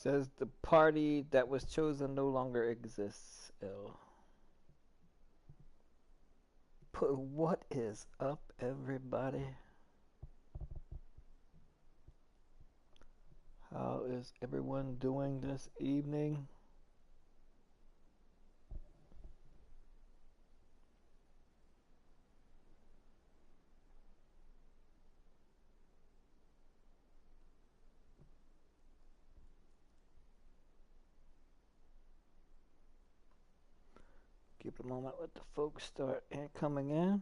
Says the party that was chosen no longer exists. L. But what is up, everybody? How is everyone doing this evening? Give it a moment, let the folks start coming in.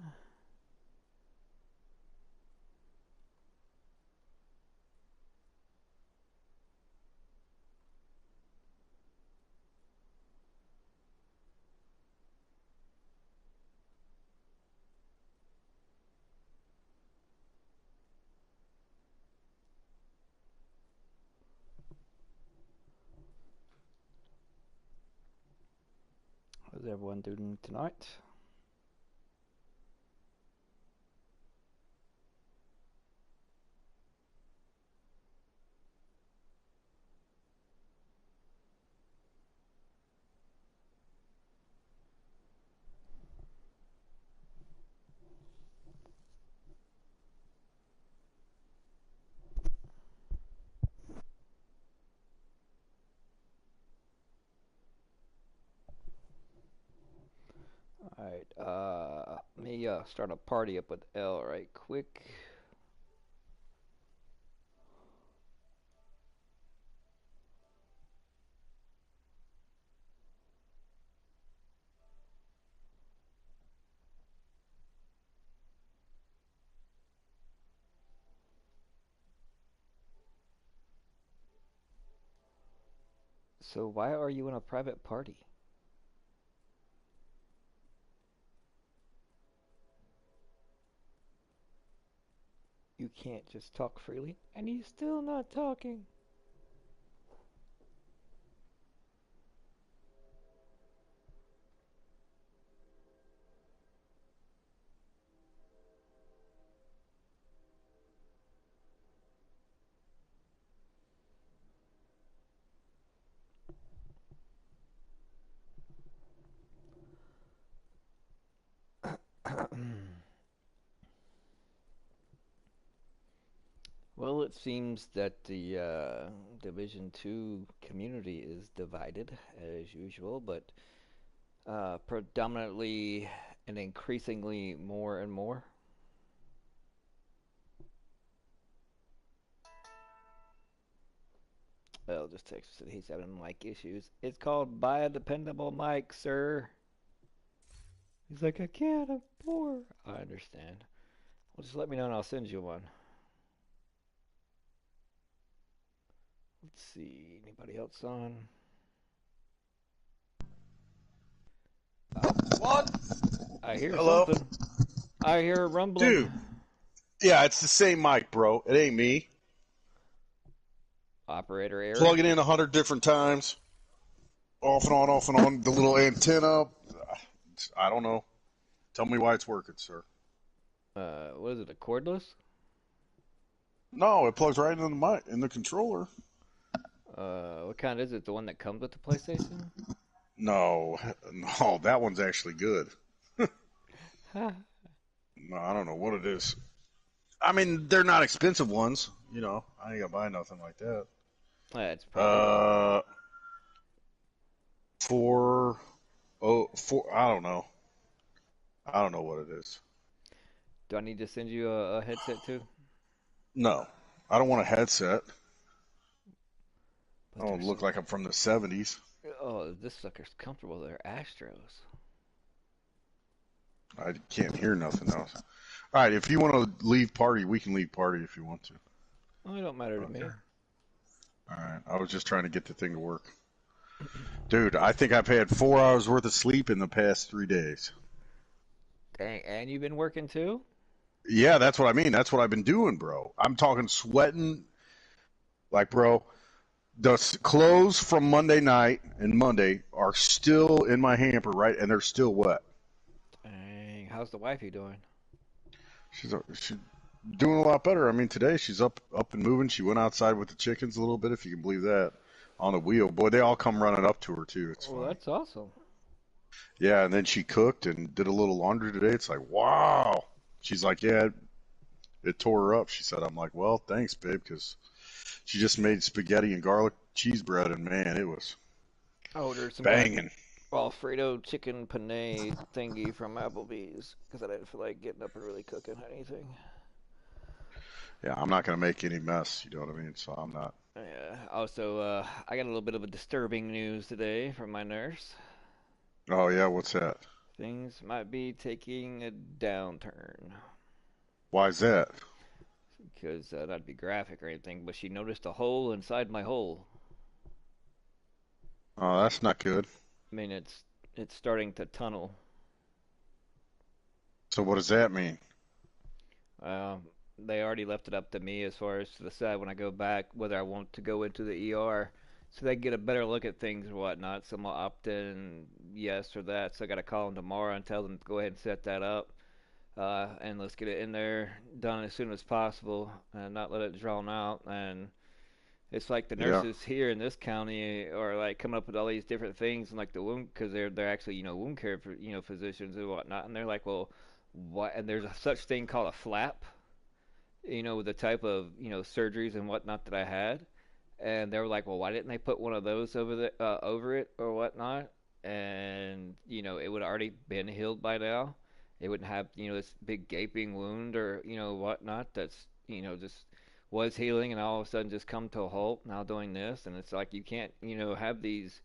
How's everyone doing tonight? Alright, let me start a party up with L right quick. So why are you in a private party? You can't just talk freely, and he's still not talking. Well, it seems that the Division 2 community is divided as usual, but predominantly and increasingly more and more. Well, just text said he's having mic issues. It's called buy a dependable mic, sir. He's like, I can't, I'm poor. I understand. Well, just let me know and I'll send you one. Let's see, anybody else on? What? I hear Hello? something. I hear rumbling. Dude. Yeah, it's the same mic, bro. It ain't me. Operator error. Plug it in 100 different times. Off and on, off and on. The little antenna. I don't know. Tell me why it's working, sir. What is it, a cordless? No, it plugs right into the mic, in the controller. What kind is it? The one that comes with the PlayStation? No, that one's actually good. Huh. No, I don't know what it is. I mean, they're not expensive ones. You know, I ain't gonna buy nothing like that. It's probably four. I don't know. I don't know what it is. Do I need to send you a headset too? No, I don't want a headset. But I don't look like I'm from the 70s. Oh, this sucker's comfortable. They're Astros. I can't hear nothing else. All right, if you want to leave party, we can leave party if you want to. Oh, it don't matter to me. All right, I was just trying to get the thing to work. Dude, I think I've had 4 hours worth of sleep in the past 3 days. Dang, and you've been working too? Yeah, that's what I mean. That's what I've been doing, bro. I'm talking sweating. Like, bro, the clothes from Monday night and Monday are still in my hamper, right? And they're still wet. Dang, how's the wifey doing? She's doing a lot better. I mean, today she's up and moving. She went outside with the chickens a little bit, if you can believe that. on the wheel. Boy, they all come running up to her too. It's Well, funny. that's awesome. Yeah, and then she cooked and did a little laundry today. It's like, wow. She's like, yeah, it tore her up. She said, I'm like, well, thanks, babe, because she just made spaghetti and garlic cheese bread, and man, it was I ordered some kind of banging. Alfredo chicken penne thingy from Applebee's because I didn't feel like getting up and really cooking anything. Yeah, I'm not gonna make any mess. You know what I mean? So I'm not. Yeah. Also, I got a little bit of a disturbing news today from my nurse. Oh yeah, what's that? Things might be taking a downturn. Why is that? Because not to be graphic or anything, but she noticed a hole inside my hole. Oh, that's not good. I mean, it's starting to tunnel. So what does that mean? Um, they already left it up to me as far as to decide when I go back whether I want to go into the ER so they can get a better look at things or whatnot. So I'm gonna opt in yes or that. So I gotta call them tomorrow and tell them to go ahead and set that up. And let's get it in there done as soon as possible and not let it drawn out. And it's like the Yeah, nurses here in this county are like coming up with all these different things and like the wound because they're actually wound care for physicians and whatnot, and they're like, well, what? And there's a such thing called a flap, with the type of surgeries and whatnot that I had, and they were like, well, why didn't they put one of those over it or whatnot? And it would already been healed by now. It wouldn't have this big gaping wound or whatnot that's just was healing and all of a sudden just come to a halt now doing this. And it's like you can't have these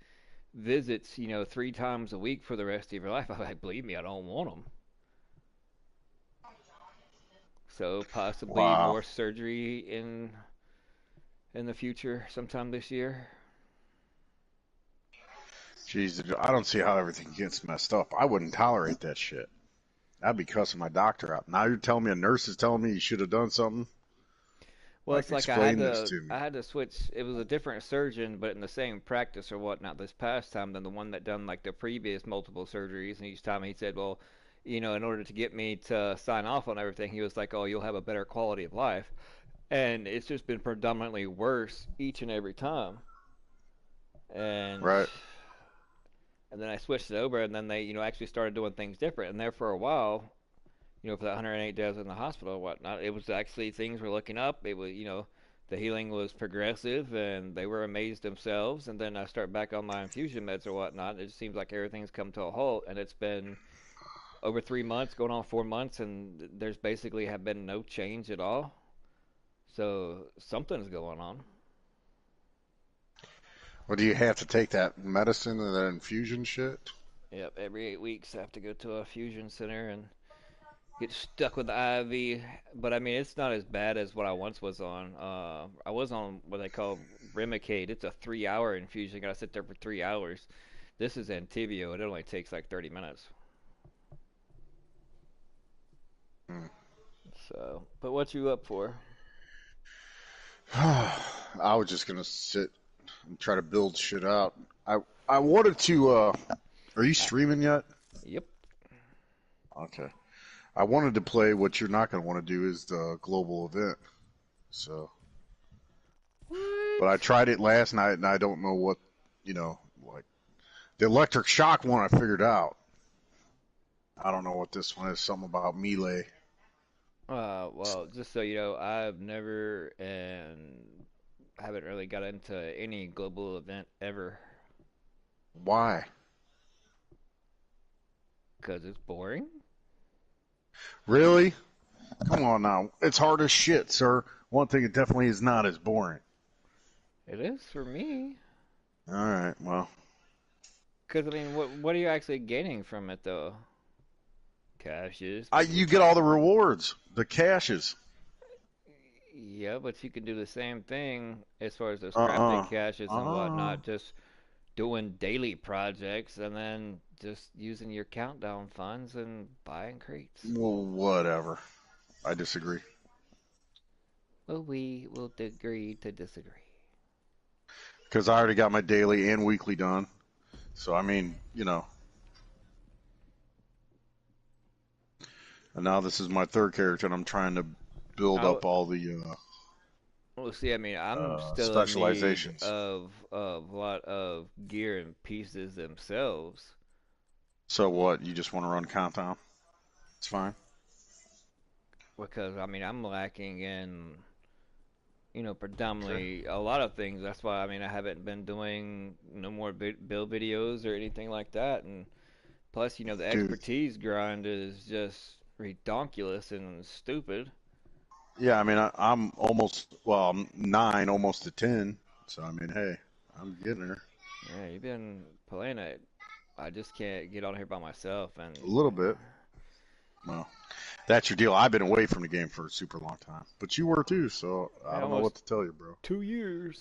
visits 3 times a week for the rest of your life. I like, believe me, I don't want them. So possibly wow. more surgery in the future sometime this year. Jeez, I don't see how everything gets messed up. I wouldn't tolerate that shit. I'd be cussing my doctor out. Now you're telling me a nurse is telling me you should have done something? Well, Like, it's like I had explain this to to me. I had to switch. It was a different surgeon, but in the same practice or whatnot this past time than the one that done like the previous multiple surgeries. And each time he said, well, in order to get me to sign off on everything, he was like, oh, you'll have a better quality of life. And it's just been predominantly worse each and every time. And Right. and then I switched it over, and then they actually started doing things different. And there for a while, for that 108 days in the hospital and whatnot, it was actually things were looking up. It was, the healing was progressive, and they were amazed themselves. And then I start back on my infusion meds or whatnot. It seems like everything's come to a halt, and it's been over 3 months, going on 4 months, and there's basically have been no change at all. So something's going on. Well, do you have to take that medicine and that infusion shit? Yep, every 8 weeks I have to go to a fusion center and get stuck with the IV. But I mean, it's not as bad as what I once was on. I was on what they call Remicade. It's a 3-hour infusion. You gotta sit there for 3 hours. This is Entyvio. It only takes like 30 minutes. Hmm. So, but what you up for? I was just gonna sit and try to build shit out. I wanted to. Are you I, streaming yet? yep. Okay. I wanted to play. What you're not gonna want to do is the global event. So, but What? I tried it last night and I don't know what, like the electric shock one I figured out. I don't know what this one is. Something about melee. Well, just so you know, I've never and haven't really got into any global event ever Why? because it's boring. Really? Come on now. It's hard as shit, sir. One thing it definitely is not as boring. It is for me. All right. Well, Because I mean, what are you actually gaining from it though? Caches, you maybe. get all the rewards, the caches. Yeah, but you can do the same thing as far as those crafting Uh-uh. caches and Uh-uh. whatnot, just doing daily projects and then just using your countdown funds and buying crates. Well, whatever. I disagree. Well, we will agree to disagree. Because I already got my daily and weekly done. So, I mean, and now this is my third character, and I'm trying to build I up all the. Well, see, I mean, I'm still in need specializations. of a lot of gear and pieces themselves So what? You just want to run compound? It's fine. because I mean, I'm lacking in, Okay. predominantly a lot of things. That's why I mean, I haven't been doing no more build videos or anything like that. And plus, the Dude. expertise grind is just redonkulous and stupid. Yeah, I mean, I'm almost, well, I'm 9, almost to 10. So, I mean, hey, I'm getting there. Yeah, you've been playing it. I just can't get on here by myself, and A little bit. Well, that's your deal. I've been away from the game for a super long time. But you were too, so I yeah, don't know what almost to tell you, bro. 2 years.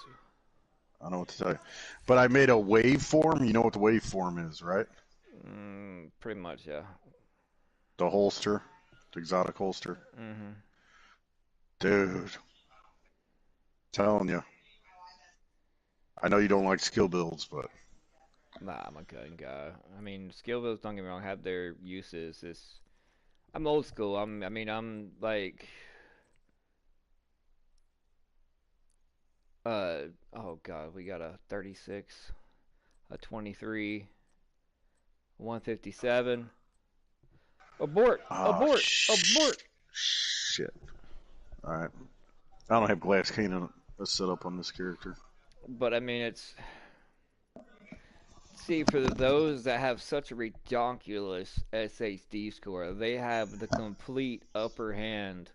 I don't know what to tell you. But I made a waveform. You know what the waveform is, right? Pretty much, yeah. The holster, the exotic holster. hmm Dude, telling you. I know you don't like skill builds, but Nah, I'm a gun guy. I mean, skill builds, don't get me wrong, have their uses. I'm old school. I'm like, uh, oh God, we got a 36, a 23, 157. Abort! oh Abort! Abort! shit. All right. I don't have glass cannon set up on this character. But I mean, see, for those that have such a ridiculous SHD score, they have the complete upper hand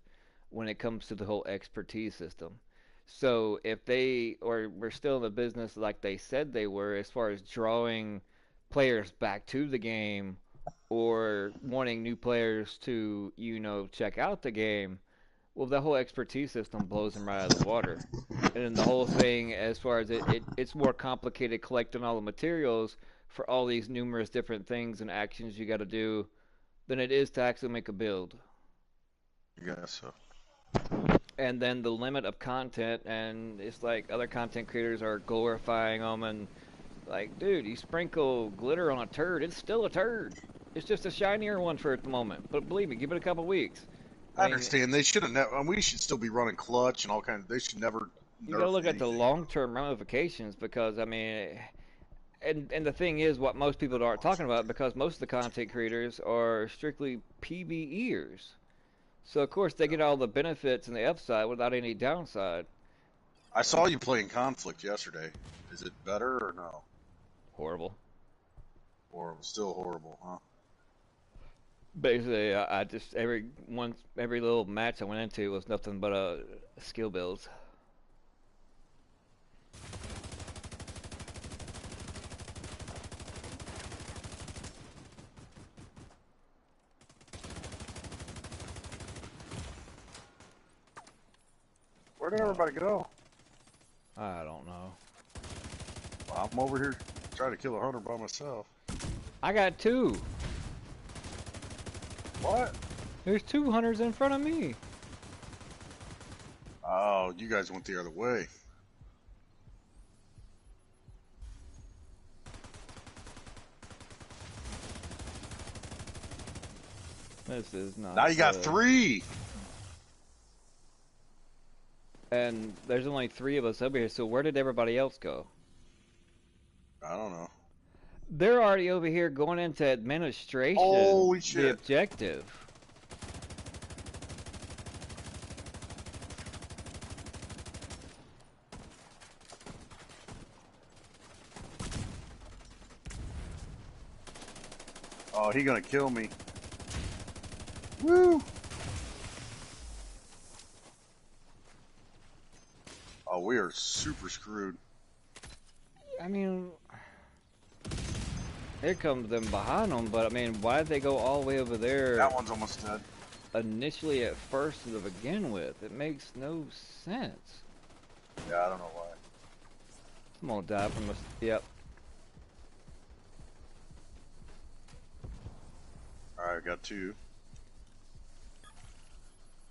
when it comes to the whole expertise system. So if they or were still in the business like they said they were, as far as drawing players back to the game or wanting new players to, check out the game, well, the whole expertise system blows them right out of the water. And then the whole thing, as far as it's more complicated collecting all the materials for all these numerous different things and actions you got to do than it is to actually make a build. I guess so. And then the limit of content, and it's like other content creators are glorifying them, and like, dude, you sprinkle glitter on a turd, it's still a turd. It's just a shinier one for at the moment. But believe me, give it a couple weeks. I I mean, understand. They should have never. We should still be running clutch and all kinds. They should never you got to nerf look at the anything. long-term ramifications because I mean, and the thing is, what most people aren't talking about because most of the content creators are strictly PBEers. So of course they Yeah. get all the benefits and the upside without any downside. I saw you playing conflict yesterday. Is it better or no? Horrible. Or still horrible, huh? Basically, I just every little match I went into was nothing but skill builds. Where did Oh, everybody go? I don't know. Well, I'm over here trying to kill a hunter by myself. I got two. What? There's two hunters in front of me. Oh, you guys went the other way. This is not Now you got good. 3. And there's only three of us over here, so where did everybody else go? I don't know. They're already over here going into administration, Holy the shit. objective. Oh, he gonna kill me. Woo! Oh, we are super screwed. I mean, here comes them behind them, but I mean, why did they go all the way over there That one's almost dead. initially at first to begin with? It makes no sense. Yeah, I don't know why. I'm gonna die from a... Yep. Alright, got 2.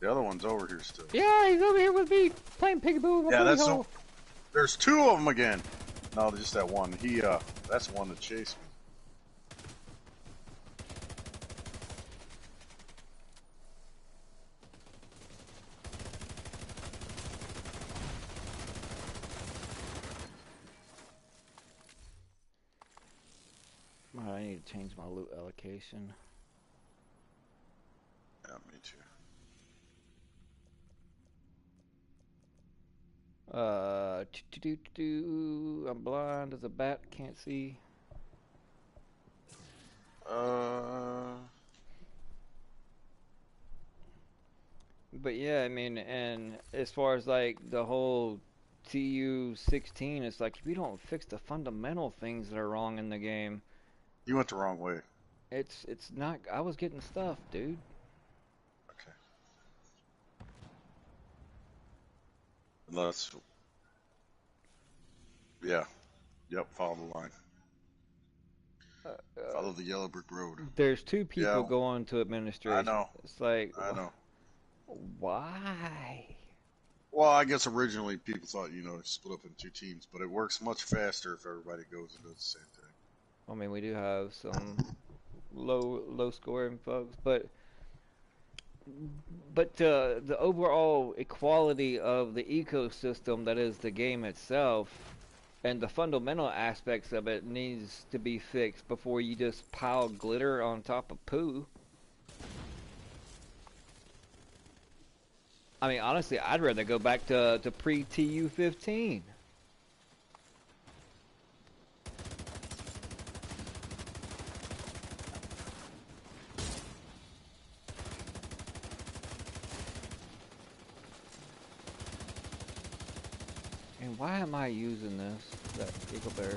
The other one's over here still. Yeah, he's over here with me, playing peekaboo with my Yeah, booty that's hole. there's 2 of them again. No, just that one. That's the one that chased me. I need to change my loot allocation. Yeah, me too. I'm blind as a bat, can't see. But yeah, I mean, and as far as like the whole TU16, it's like if you don't fix the fundamental things that are wrong in the game, You went the wrong way. it's not. I was getting stuff, dude. Okay. Unless, yeah. Yep, follow the line. Uh, Follow the yellow brick road. there's two people Yeah, going to I administration. know. It's like, I know. why? Well, I guess originally people thought, split up in two teams, but it works much faster if everybody goes and does the same thing. I mean, we do have some low scoring folks, but the overall equality of the ecosystem that is the game itself and the fundamental aspects of it needs to be fixed before you just pile glitter on top of poo. I mean, honestly, I'd rather go back to pre-TU15. And why am I using this? That Eagle Bear.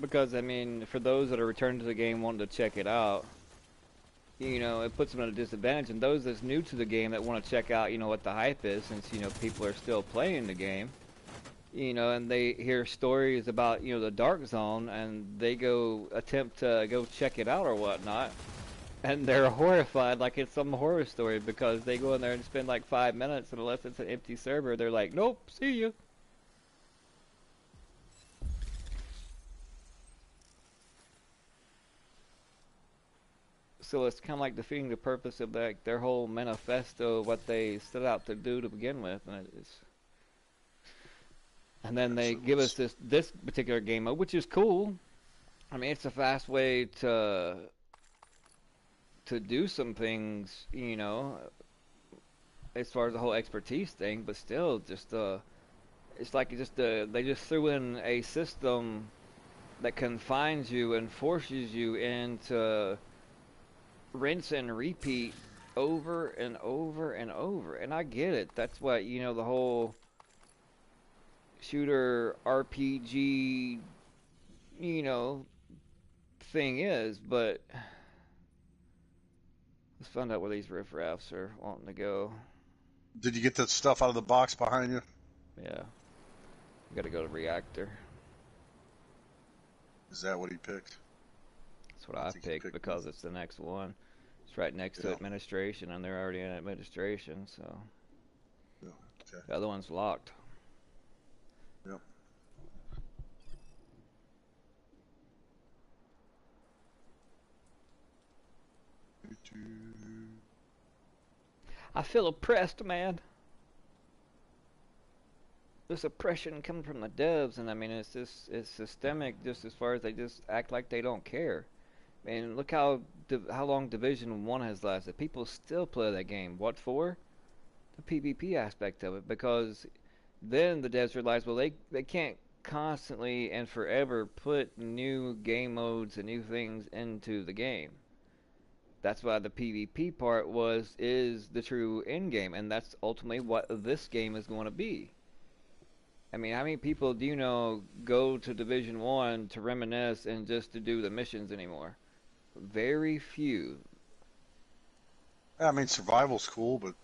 Because, I mean, for those that are returned to the game wanting to check it out, it puts them at a disadvantage. And those that's new to the game that want to check out, what the hype is, since, people are still playing the game, and they hear stories about, the Dark Zone, and they go attempt to go check it out or whatnot, and they're horrified like it's some horror story because they go in there and spend like 5 minutes, and unless it's an empty server, they're like, nope, see ya. So it's kind of like defeating the purpose of their whole manifesto, what they set out to do to begin with, and then they give us this particular game mode, which is cool. I mean, it's a fast way to do some things, as far as the whole expertise thing, but still, it's like they just threw in a system that confines you and forces you into rinse and repeat over and over and over. And I get it. That's what, the whole shooter RPG, thing is. But let's find out where these riffraffs are wanting to go. Did you get that stuff out of the box behind you? Yeah. We gotta go to reactor. Is that what he picked? That's what I picked because it's the next one. It's right next to administration, and they're already in administration, so. Yeah, okay. The other one's locked. Yep. I feel oppressed, man. This oppression coming from the devs, and I mean, it's systemic just as far as they just act like they don't care. I mean, look how long Division 1 has lasted. People still play that game. What for? The PvP aspect of it, because then the devs realize, well, they can't constantly and forever put new game modes and new things into the game. That's why the PvP part is the true end game, and that's ultimately what this game is going to be. I mean, how many people do you know go to Division 1 to reminisce and just to do the missions anymore? Very few. I mean, survival's cool, but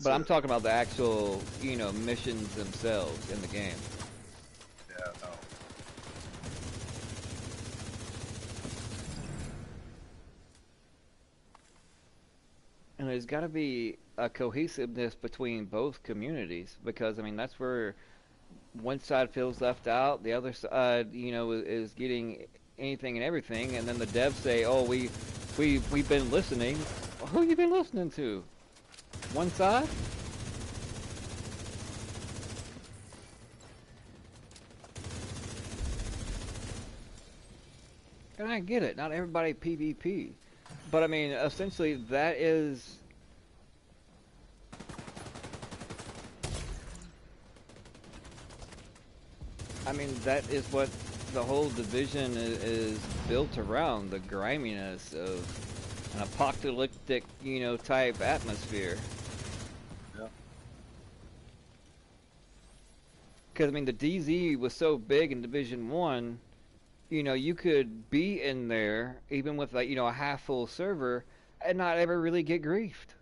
I'm talking about the actual, missions themselves in the game. Yeah, no. And there's got to be a cohesiveness between both communities because, I mean, that's where one side feels left out, the other side, is getting anything and everything, and then the devs say, "Oh, we've been listening." Who you been listening to? One side? And I get it, not everybody PvP. But I mean, essentially, that is. I mean, that is what the whole division is built around, the griminess of an apocalyptic, type atmosphere. Yeah. Because, I mean, the DZ was so big in Division 1, you could be in there, even with, like, a half-full server, and not ever really get griefed.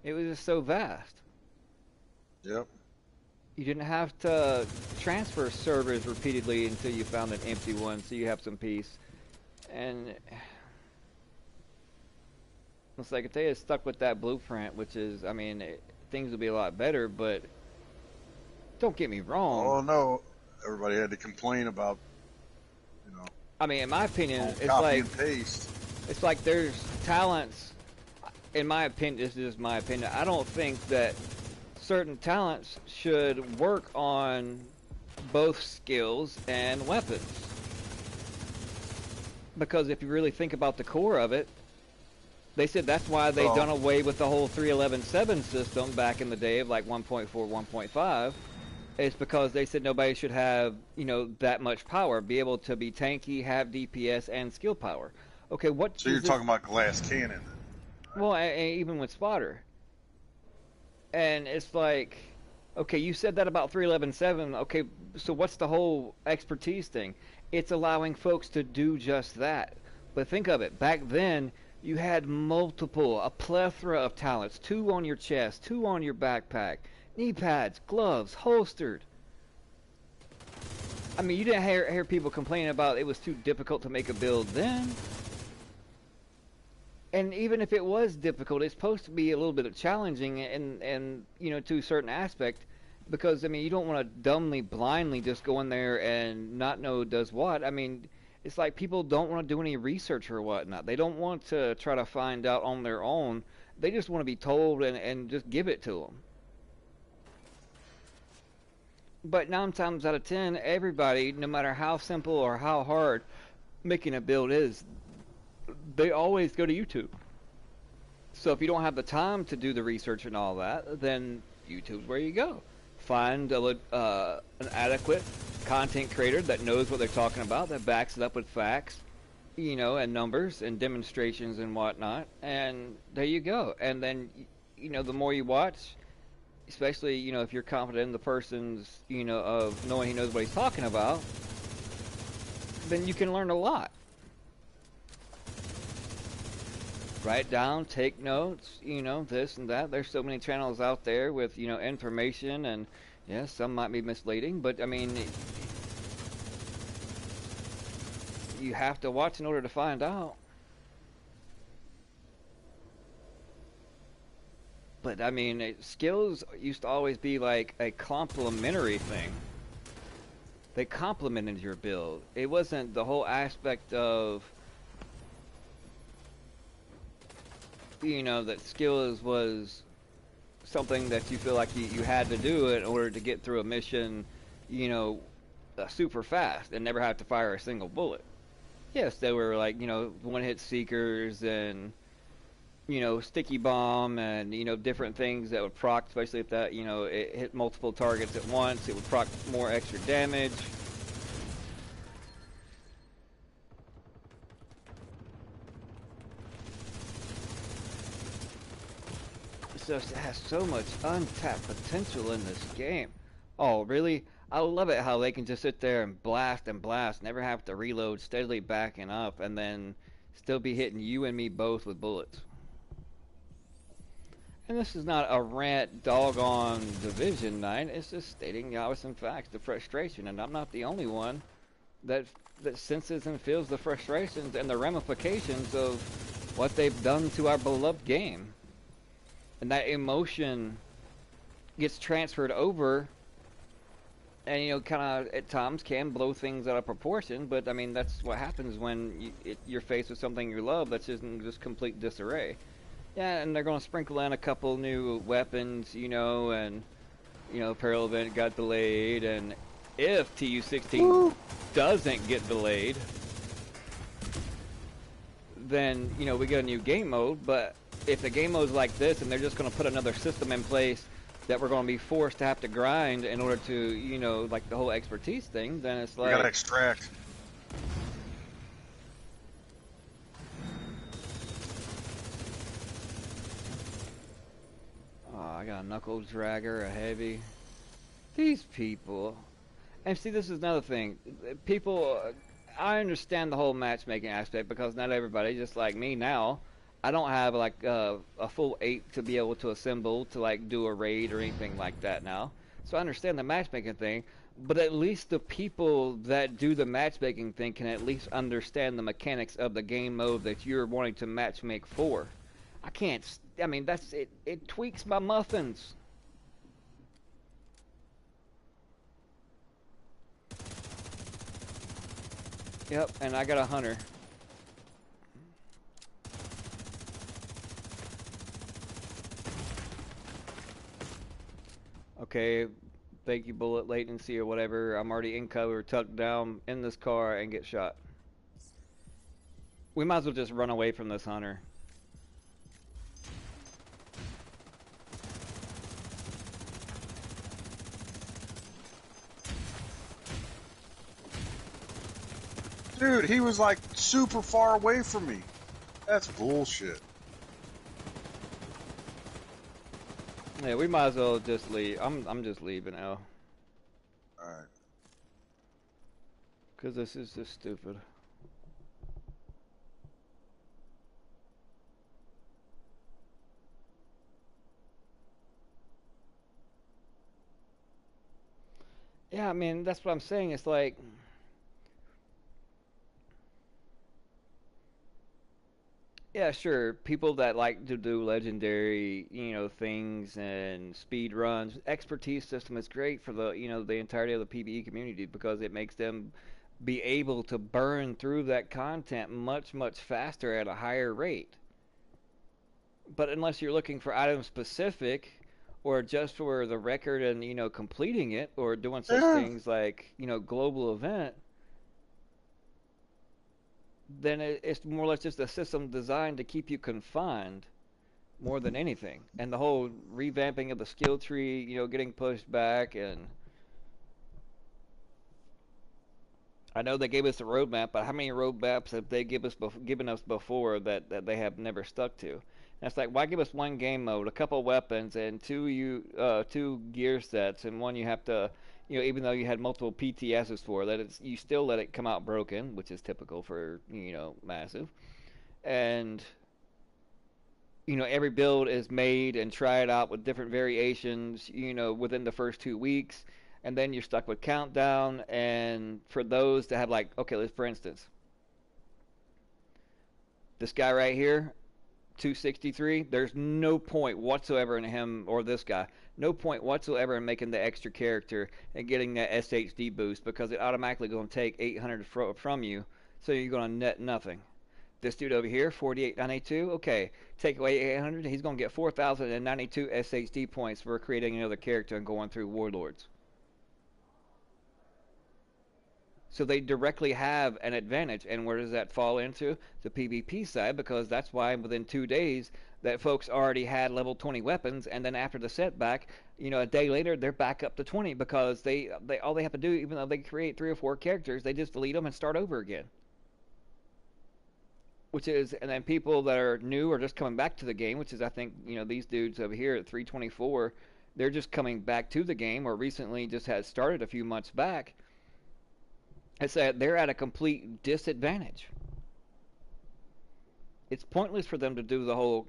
It was just so vast. Yep. You didn't have to transfer servers repeatedly until you found an empty one, so you have some peace. And it's like, if they had stuck with that blueprint, which is, I mean, things would be a lot better, but don't get me wrong. Oh, no. Everybody had to complain about, I mean, in my opinion, it's copy like, and paste. it's like there's talents, in my opinion, this is my opinion, I don't think that certain talents should work on both skills and weapons. Because if you really think about the core of it, they said that's why they done away with the whole 3.11.7 system back in the day of like 1.4, 1.5. It's because they said nobody should have, that much power, be able to be tanky, have DPS, and skill power. Okay, what? So you're talking about glass cannon then? Right? Well, and even with spotter. And it's like, okay, you said that about 3.11.7. Okay, so what's the whole expertise thing? It's allowing folks to do just that. But think of it. Back then, you had a plethora of talents. 2 on your chest, 2 on your backpack, knee pads, gloves, holstered. I mean, you didn't hear people complaining about it was too difficult to make a build then. And even if it was difficult, it's supposed to be a little bit challenging and to a certain aspect, because I mean, you don't want to dumbly, blindly just go in there and not know who does what. I mean, it's like people don't want to do any research or whatnot. They don't want to try to find out on their own. They just want to be told and just give it to them. But 9 times out of 10, everybody, no matter how simple or how hard making a build is, they always go to YouTube. So if you don't have the time to do the research and all that, then YouTube's where you go. Find an adequate content creator that knows what they're talking about, that backs it up with facts, and numbers and demonstrations and whatnot, and there you go. And then, the more you watch, especially, if you're confident in the person's, of knowing he knows what he's talking about, then you can learn a lot. Write down, take notes, this and that. There's so many channels out there with, information, and yes, some might be misleading, but I mean, you have to watch in order to find out. But I mean, skills used to always be like a complementary thing. They complemented your build. It wasn't the whole aspect of, that skills was something that you feel like you had to do in order to get through a mission, super fast and never have to fire a single bullet. Yes, they were like, one-hit seekers and, sticky bomb and, different things that would proc, especially if that, it hit multiple targets at once, it would proc more extra damage. It has so much untapped potential in this game. Oh, really? I love it how they can just sit there and blast, never have to reload, steadily backing up, and then still be hitting you and me both with bullets. And this is not a rant doggone Division 9, it's just stating obvious facts, the frustration, and I'm not the only one that senses and feels the frustrations and the ramifications of what they've done to our beloved game. And that emotion gets transferred over and kind of at times can blow things out of proportion. But I mean, that's what happens when you're faced with something you love that's just complete disarray. Yeah, and they're gonna sprinkle in a couple new weapons, and Peril event got delayed, and if TU16 Woo. doesn't get delayed, then we get a new game mode. But if the game mode's like this, and they're just gonna put another system in place that we're going to be forced to have to grind in order to, like the whole expertise thing, then it's like... You gotta extract. Oh, I got a knuckle dragger, a heavy. These people... And see, this is another thing. People... I understand the whole matchmaking aspect because not everybody, just like me now, I don't have like a full 8 to be able to assemble to like do a raid or anything like that now. So I understand the matchmaking thing, but at least the people that do the matchmaking thing can at least understand the mechanics of the game mode that you're wanting to matchmake for. I can't. I mean, that's it. It tweaks my muffins. Yep, and I got a hunter. Okay, thank you, bullet latency or whatever. I'm already in cover, tucked down in this car, and get shot. We might as well just run away from this hunter. Dude, he was like super far away from me. That's bullshit. Yeah, we might as well just leave. I'm just leaving now. Alright. Cause this is just stupid. Yeah, I mean, that's what I'm saying. It's like... Yeah, sure. People that like to do legendary, things and speed runs, expertise system is great for the entirety of the PvE community because it makes them be able to burn through that content much, much faster at a higher rate. But unless you're looking for item specific or just for the record and, completing it or doing such Yeah. things like, global event, then it's more or less just a system designed to keep you confined more than anything. And the whole revamping of the skill tree, getting pushed back, and I know they gave us a roadmap, but how many roadmaps have they given us before that they have never stuck to? And it's like, why give us one game mode, a couple weapons, and two gear sets, and one you have to, even though you had multiple PTSs for that, you still let it come out broken, which is typical for massive, and every build is made and tried out with different variations, within the first 2 weeks, and then you're stuck with countdown. And for those that have like, okay, let's for instance, this guy right here, 263, there's no point whatsoever in him or this guy. No point whatsoever in making the extra character and getting that SHD boost because it automatically going to take 800 from you, so you're going to net nothing. This dude over here, 4892, okay, take away 800, he's going to get 4,092 SHD points for creating another character and going through Warlords. So they directly have an advantage. And where does that fall into? The PvP side, because that's why within 2 days that folks already had level 20 weapons, and then after the setback, a day later they're back up to 20 because they all they have to do, even though they create 3 or 4 characters, they just delete them and start over again. And then people that are new or just coming back to the game, which is I think these dudes over here at 324, they're just coming back to the game or recently just had started a few months back. It's that they're at a complete disadvantage. It's pointless for them to do the whole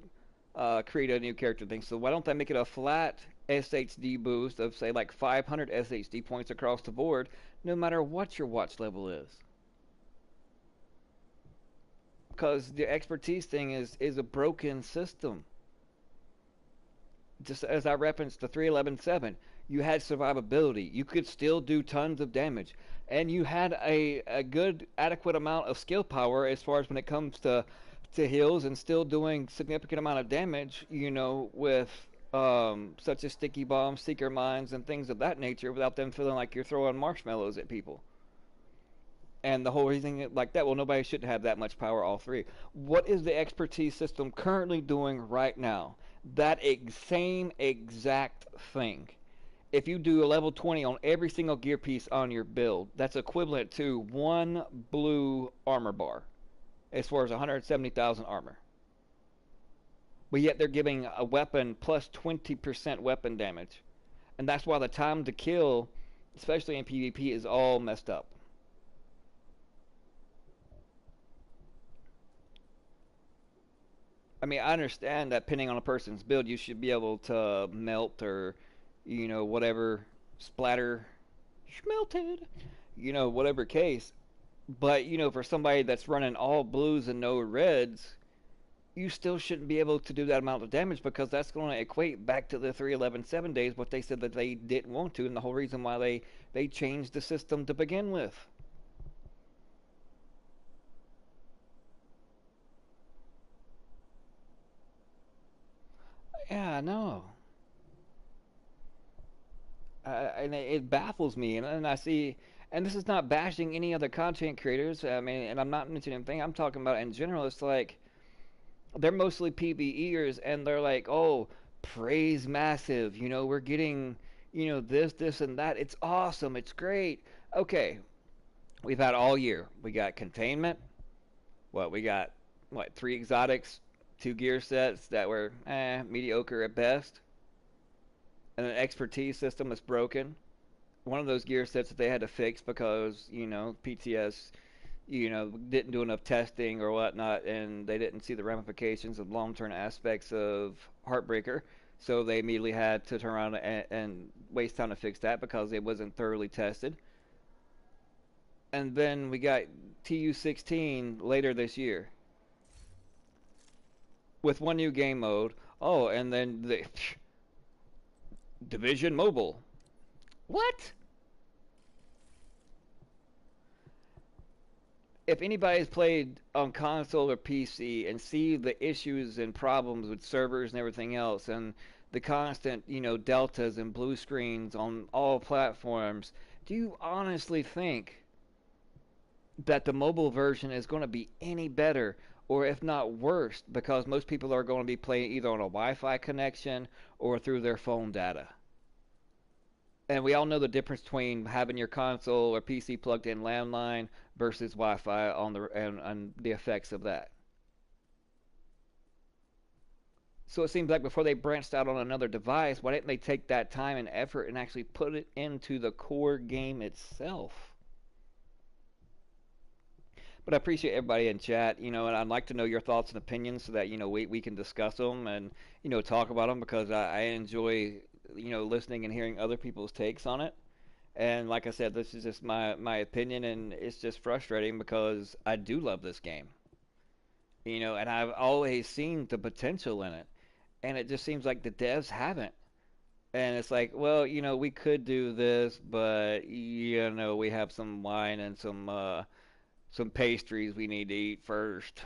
create a new character thing. So why don't they make it a flat SHD boost of say like 500 SHD points across the board, no matter what your watch level is? Because the expertise thing is a broken system. Just as I referenced the 311.7, You had survivability. You could still do tons of damage. And you had a good, adequate amount of skill power as far as when it comes to heals and still doing significant amount of damage, with such as sticky bombs, seeker mines, and things of that nature without them feeling like you're throwing marshmallows at people. And the whole reason like that, well, nobody should have that much power, all three. What is the expertise system currently doing right now? That same exact thing. If you do a level 20 on every single gear piece on your build, that's equivalent to one blue armor bar as far as 170,000 armor. But yet they're giving a weapon plus 20% weapon damage. And that's why the time to kill, especially in PvP, is all messed up. I mean, I understand that depending on a person's build, you should be able to melt or, whatever, splatter, schmelted, whatever case. But, for somebody that's running all blues and no reds, you still shouldn't be able to do that amount of damage because that's going to equate back to the 311 days, what they said that they didn't want to, and the whole reason why they changed the system to begin with. Yeah, I know. And it baffles me, and I see, and this is not bashing any other content creators. I mean, and I'm not mentioning anything. I'm talking about in general. It's like they're mostly PvEers, and they're like, oh, praise massive. We're getting, this, and that. It's awesome. It's great. Okay, we've had all year. We got containment. We got, three exotics, two gear sets that were mediocre at best, and an expertise system that's broken. One of those gear sets that they had to fix because PTS didn't do enough testing or whatnot, and they didn't see the ramifications of long-term aspects of Heartbreaker. So they immediately had to turn around and waste time to fix that because it wasn't thoroughly tested. And then we got TU16 later this year with one new game mode. Oh, and then the Division Mobile. What? If anybody's played on console or PC and see the issues and problems with servers and everything else, and the constant, deltas and blue screens on all platforms, do you honestly think that the mobile version is going to be any better, or if not worse, because most people are going to be playing either on a Wi-Fi connection or through their phone data? And we all know the difference between having your console or PC plugged in landline versus Wi-Fi on and the effects of that. So it seems like before they branched out on another device, why didn't they take that time and effort and actually put it into the core game itself? But I appreciate everybody in chat, and I'd like to know your thoughts and opinions so that we can discuss them and talk about them because I enjoy listening and hearing other people's takes on it. And like I said, this is just my opinion, and it's just frustrating because I do love this game, and I've always seen the potential in it, and it just seems like the devs haven't. And it's like, well, we could do this, but we have some wine and some pastries we need to eat first.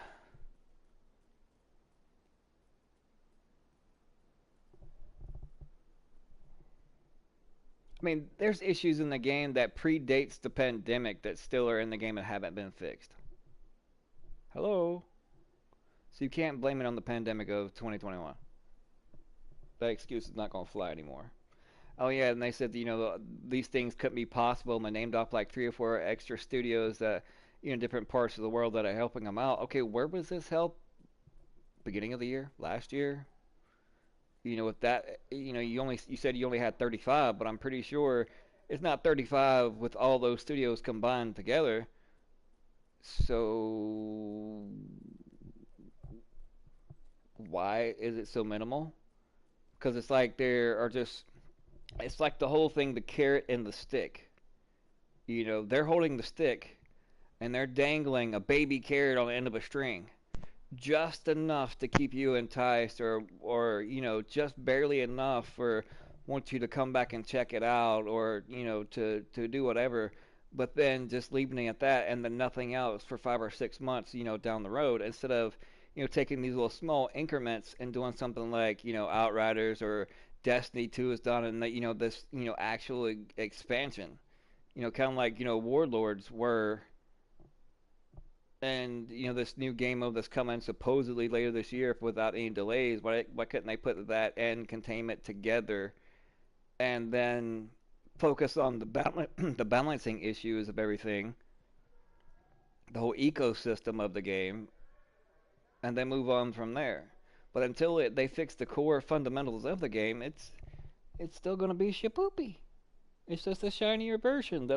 I mean, there's issues in the game that predates the pandemic that still are in the game and haven't been fixed. Hello? So you can't blame it on the pandemic of 2021. That excuse is not going to fly anymore. Oh yeah, and they said these things couldn't be possible, and they named off like three or four extra studios that different parts of the world that are helping them out. Okay, where was this help? Beginning of the year, last year. With that, you said you only had 35, but I'm pretty sure it's not 35 with all those studios combined together. So why is it so minimal? Because it's like it's like the whole thing, the carrot and the stick. They're holding the stick and they're dangling a baby carrot on the end of a string, just enough to keep you enticed, or just barely enough for want you to come back and check it out, or to do whatever, but then just leaving it at that and then nothing else for 5 or 6 months, down the road, instead of taking these little small increments and doing something like Outriders or Destiny 2 has done, and that this actual expansion, kind of like Warlords were, and this new game mode that's coming supposedly later this year without any delays. Why couldn't they put that and containment together, and then focus on the balancing issues of everything, the whole ecosystem of the game, and then move on from there? But until they fix the core fundamentals of the game, it's still going to be shapoopy. It's just a shinier version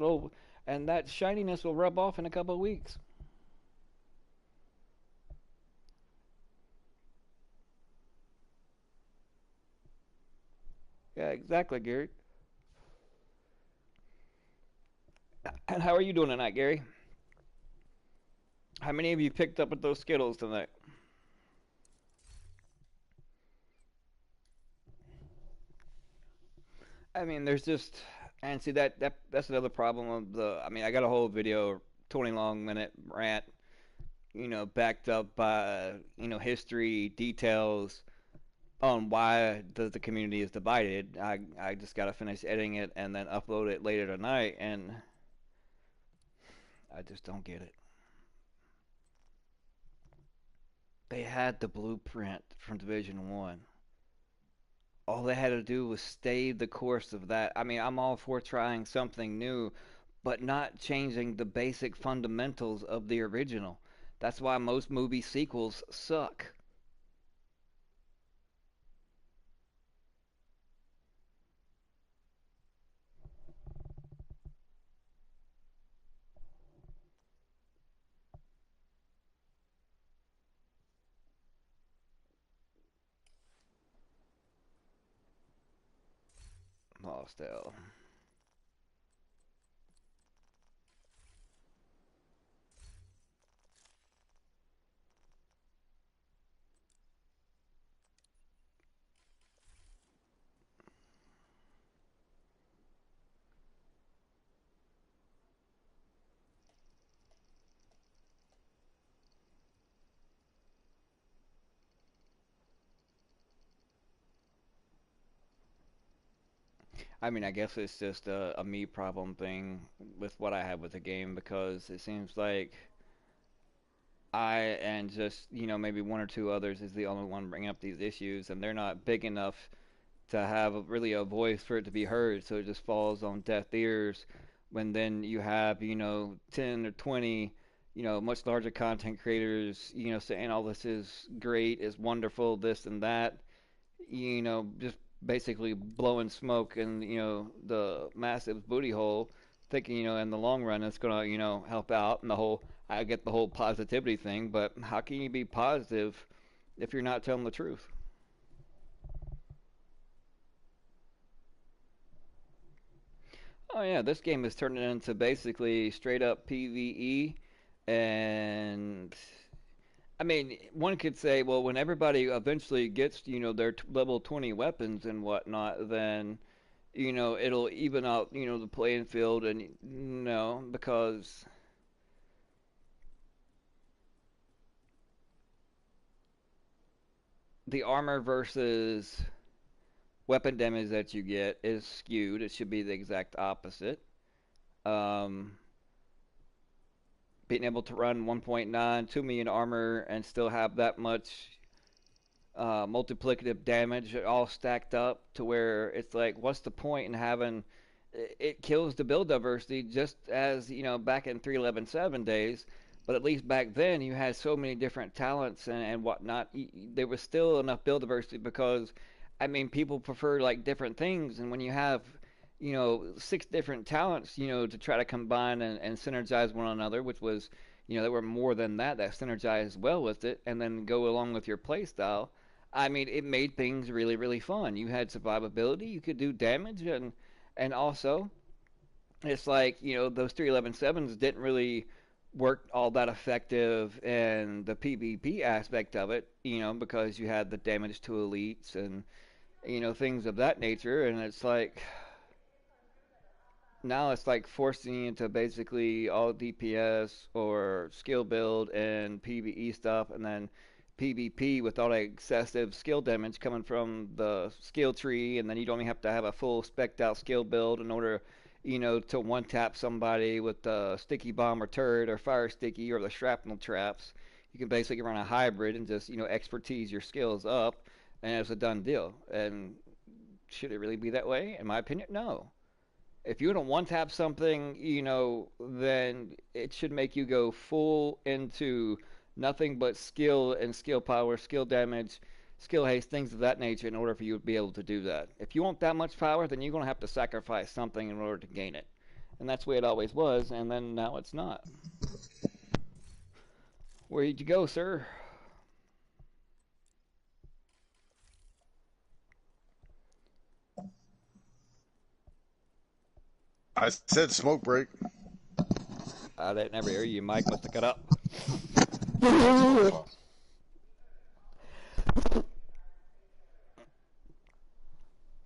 and that shininess will rub off in a couple of weeks. Yeah, exactly, Gary. And how are you doing tonight, Gary? How many of you picked up with those Skittles tonight? I mean, there's just, and see that's another problem of the. I mean, I got a whole video, 20 long minute rant, backed up by history details on why the community is divided. I just got to finish editing it and then upload it later tonight, and I just don't get it. They had the blueprint from Division 1. All they had to do was stay the course of that. I mean, I'm all for trying something new, but not changing the basic fundamentals of the original. That's why most movie sequels suck. Lost L. I mean, I guess it's just a me problem thing with what I have with the game, because it seems like I and just maybe one or two others is the only one bringing up these issues, and they're not big enough to have really a voice for it to be heard. So it just falls on deaf ears. When then you have 10 or 20 much larger content creators saying all this is great, is wonderful, this and that, just basically blowing smoke in the massive booty hole, thinking in the long run it's gonna help out, and the whole, I get the whole positivity thing, but how can you be positive if you're not telling the truth? Oh yeah, this game is turning into basically straight up PvE, and I mean, one could say, well, when everybody eventually gets, their level 20 weapons and whatnot, then, it'll even out, the playing field, and no, because the armor versus weapon damage that you get is skewed. It should be the exact opposite. Um, Being able to run 1.9, 2 million armor and still have that much multiplicative damage all stacked up to where it's like, what's the point in having it? Kills the build diversity, just as back in 3.11.7 days, but at least back then you had so many different talents and whatnot. There was still enough build diversity, because I mean, people prefer like different things, and when you have six different talents to try to combine and synergize one another, which was there were more than that synergized well with it, and then go along with your play style. I mean, it made things really, really fun. You had survivability, you could do damage, and also it's like those 3.11.7s didn't really work all that effective in the PvP aspect of it, because you had the damage to elites, and things of that nature. And it's like now it's like forcing you into basically all DPS or skill build and PvE stuff, and then PvP with all the excessive skill damage coming from the skill tree, and then you don't even have to have a full specced out skill build in order, to one tap somebody with the sticky bomb or turret or fire sticky or the shrapnel traps. You can basically run a hybrid and just expertise your skills up, and it's a done deal. And should it really be that way? In my opinion, no. If you want to one tap something, then it should make you go full into nothing but skill and skill power, skill damage, skill haste, things of that nature in order for you to be able to do that. If you want that much power, then you're going to have to sacrifice something in order to gain it. And that's the way it always was, and then now it's not. Where did you go, sir? I said smoke break. I didn't ever hear you. Mike must have cut up.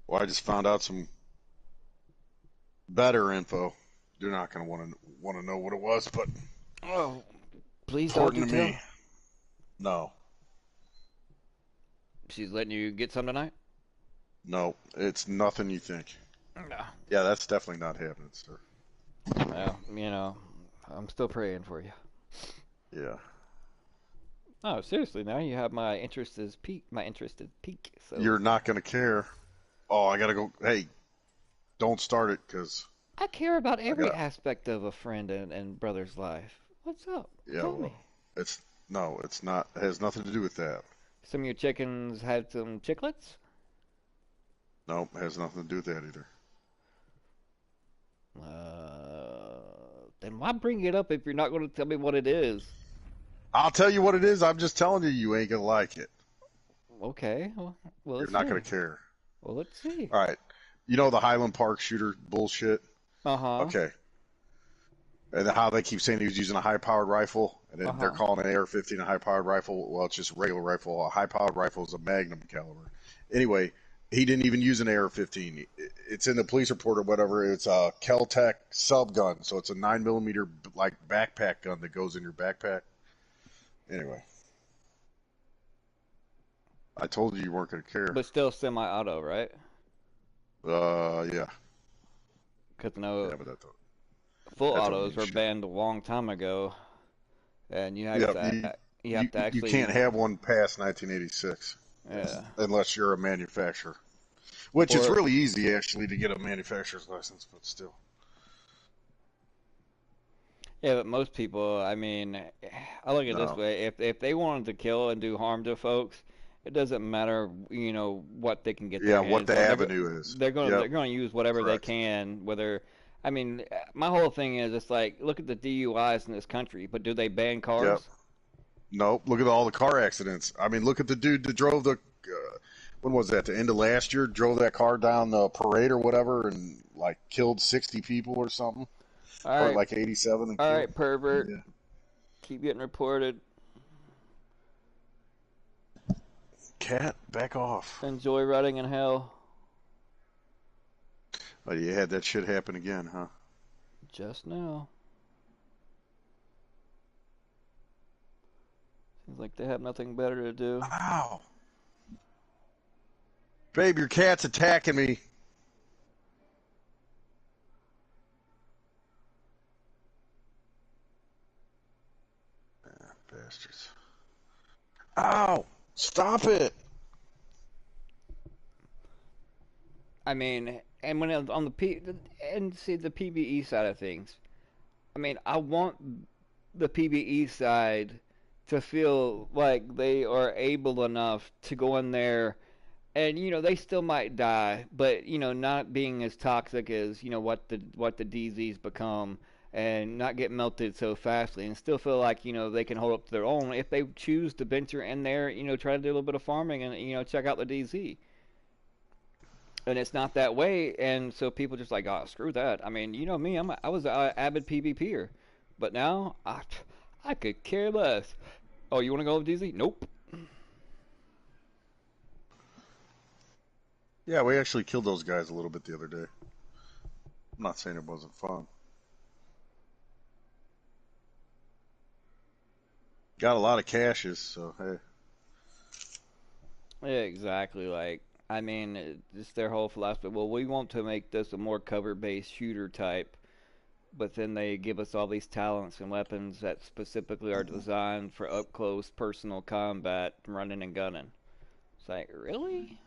Well, I just found out some better info. You're not going to want to know what it was, but Oh, please don't important do to tell. me. No, She's letting you get some tonight? no, it's nothing you think. No. Yeah, that's definitely not happening, sir. Well, I'm still praying for you. Yeah. Oh, seriously, now you have my interest is peak. My interest is peak. So You're not going to care. Oh, I got to go. Hey, don't start it because I care about I every got. aspect of a friend and brother's life. What's up? Yeah, Tell me. well, it's not. It has nothing to do with that. Some of your chickens had some chicklets? No, it has nothing to do with that either. Then why bring it up if you're not going to tell me what it is? I'll tell you what it is. I'm just telling you, you ain't gonna like it. Okay. Well, You're let's not gonna see. care. Well, let's see. All right. You know the Highland Park shooter bullshit? Uh-huh. Okay. And how they keep saying he was using a high-powered rifle, and then they're Uh-huh. calling an AR-15 a high-powered rifle. Well, it's just a regular rifle. A high-powered rifle is a Magnum caliber. Anyway, he didn't even use an AR-15. It's in the police report or whatever. It's a Kel-Tec subgun, so it's a 9mm like backpack gun that goes in your backpack. Anyway, I told you weren't gonna care. But still semi-auto, right? Yeah, Because no yeah, but full that don't autos mean were shit. banned a long time ago, and Yeah, you have to you can't actually, have one past 1986 yeah. unless you're a manufacturer. Which it's Or really easy actually to get a manufacturer's license, but still. yeah, but most people, I mean, I look at it this No. way: if they wanted to kill and do harm to folks, it doesn't matter, what they can get Yeah, their what hands the on. avenue is. They're Yep, gonna use whatever they correct. can. Whether, I mean, my whole thing is it's like look at the DUIs in this country, but do they ban Yep. cars? Nope. Look at all the car accidents. I mean, look at the dude that drove the. When was that? The end of last year, drove that car down the parade or whatever, and like killed 60 people or something, All or right, like 87 and all killed. right, pervert, Yeah. keep getting reported. Cat, back off. Enjoy rotting in hell. Oh, you had that shit happen again, huh? Just now. Seems like they have nothing better to do. Ow. Babe, your cat's attacking me. Bastards. Ow! Stop it! I mean, and when on and see the PBE side of things, I mean, I want the PBE side to feel like they are able enough to go in there and they still might die, but not being as toxic as what the DZs become, and not get melted so fastly, and still feel like they can hold up to their own if they choose to venture in there, try to do a little bit of farming and check out the DZ. And it's not that way, and so people just like, oh, screw that. I mean, you know me, I was an avid PvPer, but now I could care less. Oh, you want to go with DZ? Nope. Yeah, we actually killed those guys a little bit the other day. I'm not saying it wasn't fun. Got a lot of caches, so hey. Yeah, exactly. Like, I mean, it's their whole philosophy. Well, we want to make this a more cover-based shooter type, but then they give us all these talents and weapons that specifically are designed for up-close personal combat, running and gunning. It's like, really?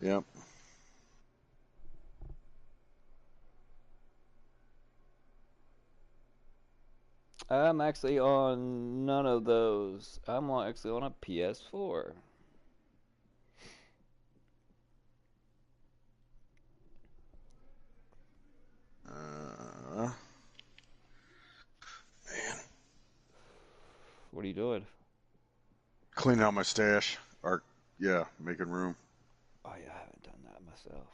Yep. I'm actually on none of those. Actually on a PS4. Man. What are you doing? Cleaning out my stash. Or, yeah, making room. Oh yeah, I haven't done that myself.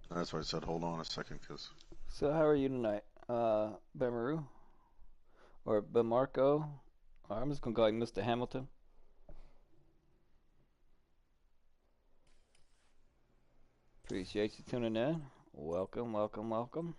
That's why I said hold on a second, because So how are you tonight? Bemaru? Or Bemarco? Or I'm just gonna call you Mr. Hamilton. Appreciate you tuning in. Welcome, welcome, welcome.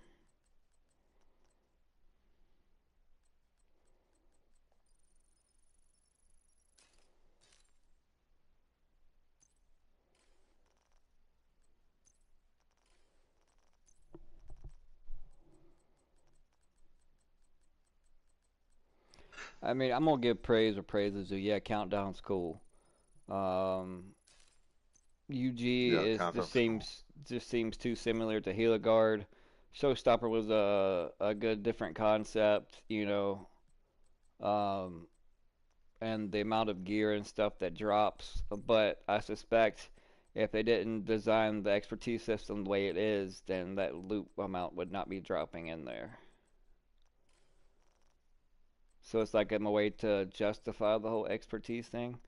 I mean, I'm gonna give praise where praise is due. Yeah, Countdown's cool. Um, UG yeah, is content. just seems too similar to Heligard. Showstopper was a good different concept, um, and the amount of gear and stuff that drops. But I suspect if they didn't design the expertise system the way it is, then that loot amount would not be dropping in there. So it's like a way to justify the whole expertise thing.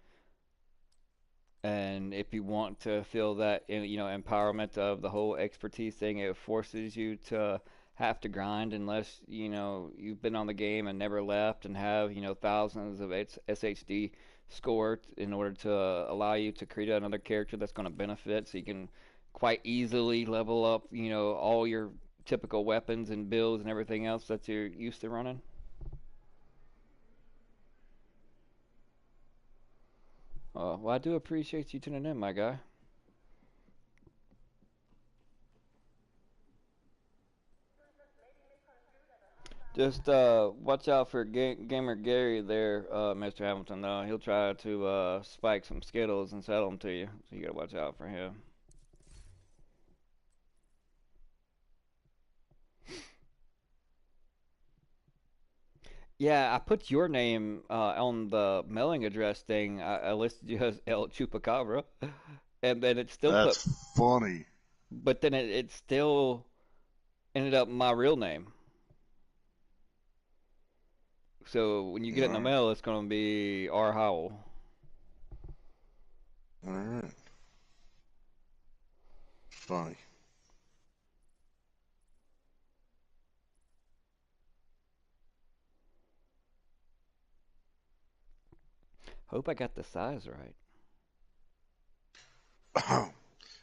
And if you want to feel that empowerment of the whole expertise thing, it forces you to have to grind unless you've been on the game and never left and have thousands of SHD score in order to allow you to create another character that's going to benefit, so you can quite easily level up all your typical weapons and builds and everything else that you're used to running. Well, I do appreciate you tuning in, my guy. Just watch out for Gamer Gary there, Mr. Hamilton. Though he'll try to spike some Skittles and sell them to you, so you gotta watch out for him. Yeah, I put your name on the mailing address thing. I listed you as El Chupacabra, and then it still put, That's funny. but then it still ended up my real name. So when you get it in the Alright. mail, it's gonna be R Howell. Alright. Funny. Hope I got the size right.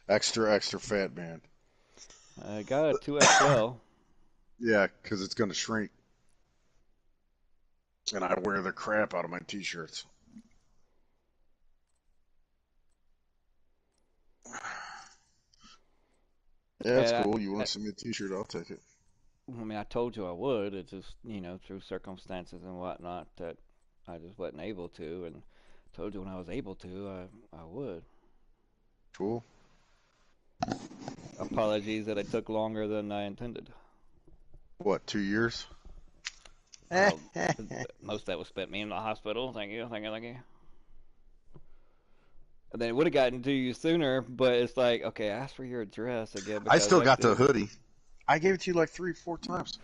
Extra, extra fat man. I got a 2XL. Yeah, because it's going to shrink. And I wear the crap out of my t-shirts. Yeah, that's And cool. You want to send me a t-shirt, I'll take it. I mean, I told you I would. It's just, through circumstances and whatnot that I just wasn't able to. And told you when I was able to, I would. Cool. Apologies that it took longer than I intended. What, 2 years? Well, most of that was spent me in the hospital. Thank you, thank you, thank you. And then it would have gotten to you sooner, but it's like, okay, ask for your address again I because still I got the still. hoodie. I gave it to you like 3, 4 times.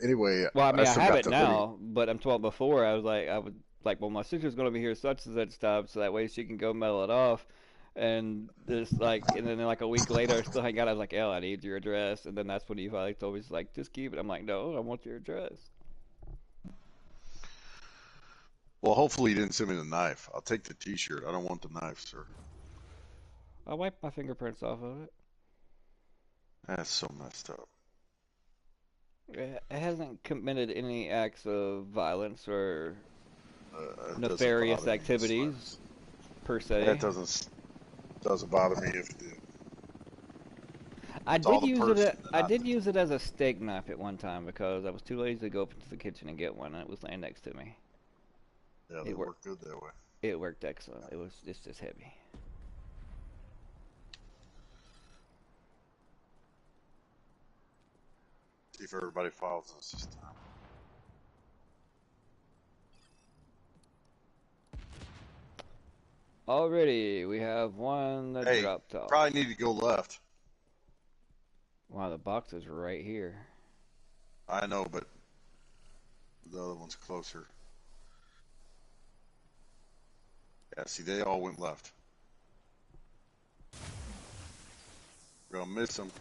Anyway, Well, I I mean, I still have got it the hoodie. now, but I'm told before I would like, well, my sister's gonna be here such and such time, so that way she can go mail it off. And just like, and then like a week later, I still hang out. I was like, "El, I need your address," and then that's when he finally told me, he's like, "Just keep it." I'm like, "No, I want your address." Well, hopefully you didn't send me the knife. I'll take the T-shirt. I don't want the knife, sir. I wiped my fingerprints off of it. That's so messed up. It hasn't committed any acts of violence or It doesn't nefarious bother me the activities slightest. per That se. doesn't bother me if it did. I It's all did the use it. person that I did use it as a steak knife at one time because I was too lazy to go up into the kitchen and get one, and it was laying next to me. Yeah, they work good that way. It worked excellent. It's just heavy. See if everybody follows us this time. Already, we have one that Hey, dropped off. probably need to go left. Wow, the box is right here. I know, but the other one's closer. Yeah, see, they all went left. We're gonna miss them.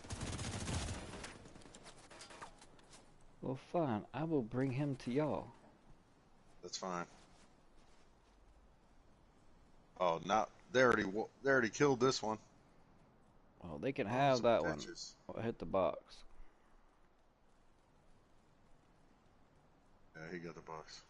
Well, fine. I will bring him to y'all. That's fine. Oh, not they already killed this one. Well, they can Oh, have some that one. bitches. I'll hit the box. Yeah, he got the box.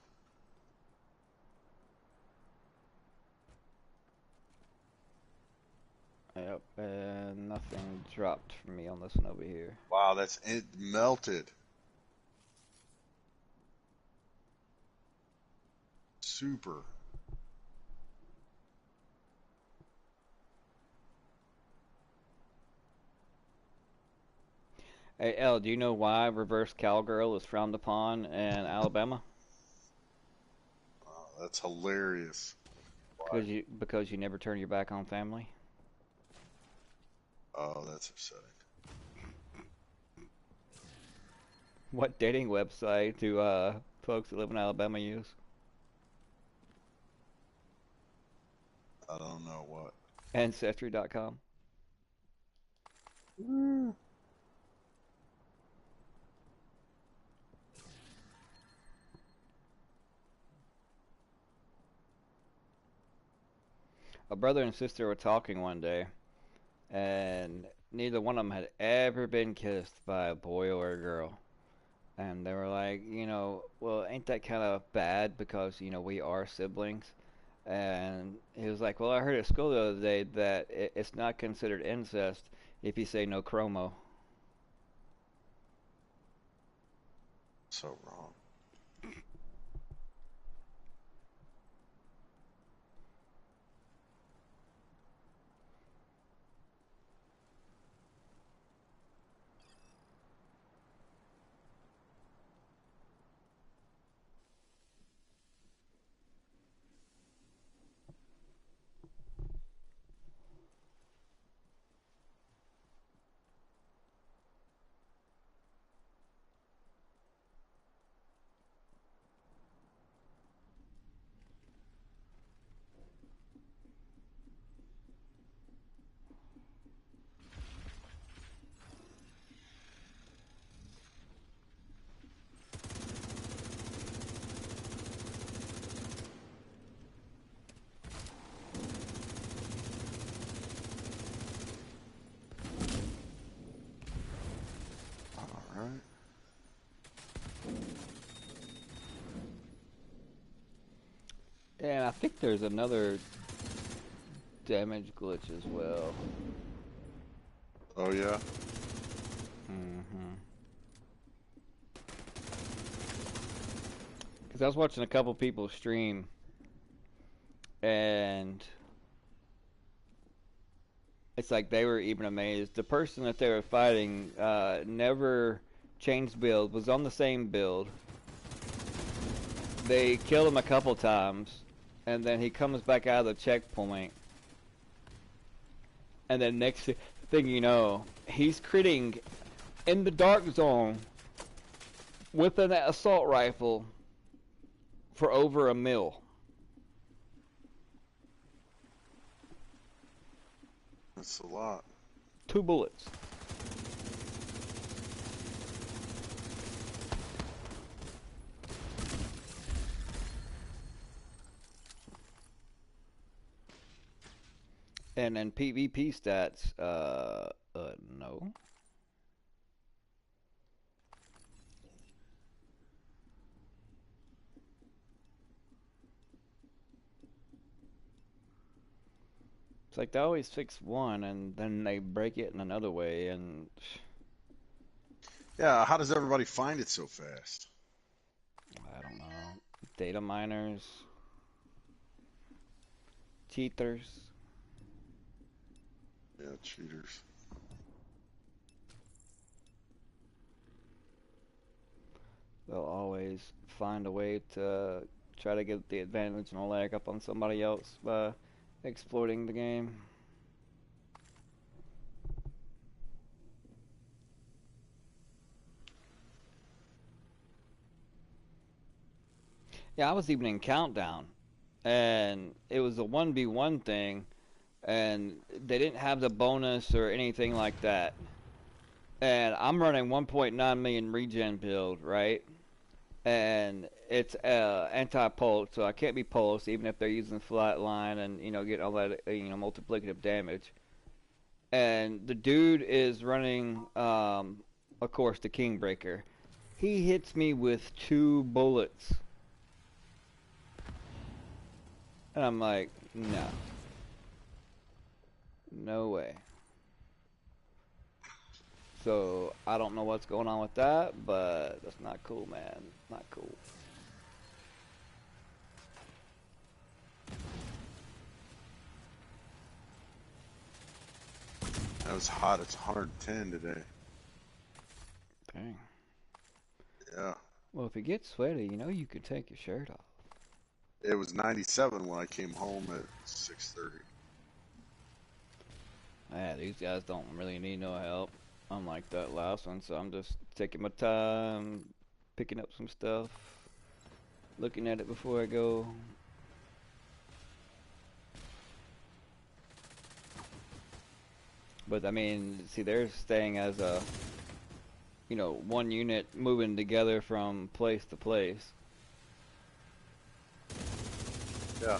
Yep, and nothing dropped from me on this one over here. Wow, it melted. Super. Hey, El, do you know why reverse cowgirl is frowned upon in Alabama? Wow, that's hilarious. Why? Because you never turn your back on family. Oh, that's upsetting. What dating website do folks that live in Alabama use? I don't know what. Ancestry.com. A brother and sister were talking one day, and neither one of them had ever been kissed by a boy or a girl. And they were like, well, ain't that kind of bad because, we are siblings? And he was like, well, I heard at school the other day that it's not considered incest if you say no chromo. So wrong. All right. And I think there's another damage glitch as well. Oh yeah. Because I was watching a couple people stream, and it's like they were even amazed. The person that they were fighting never changed build, was on the same build. They killed him a couple times, and then he comes back out of the checkpoint, and then next thing you know, he's critting in the dark zone with an assault rifle for over a mil. That's a lot. 2 bullets. And then PvP stats, no. It's like they always fix one and then they break it in another way, and Yeah, how does everybody find it so fast? I don't know. Data miners, cheaters. Yeah, cheaters. They'll always find a way to try to get the advantage and a leg up on somebody else by exploiting the game. Yeah, I was even in Countdown, and it was a 1v1 thing, and they didn't have the bonus or anything like that. And I'm running 1.9 million regen build, right? And it's anti-pulse, so I can't be pulsed even if they're using flatline and getting all that multiplicative damage. And the dude is running, of course, the Kingbreaker. He hits me with 2 bullets, and I'm like, no, no way. So I don't know what's going on with that, but that's not cool, man. Not cool. That was hot. It's 110 today. Dang. Yeah. Well, if it gets sweaty, you could take your shirt off. It was 97 when I came home at 6:30. Yeah, these guys don't really need no help. Unlike that last one, so I'm just taking my time, picking up some stuff, looking at it before I go. But I mean, see, they're staying as a, one unit moving together from place to place. Yeah.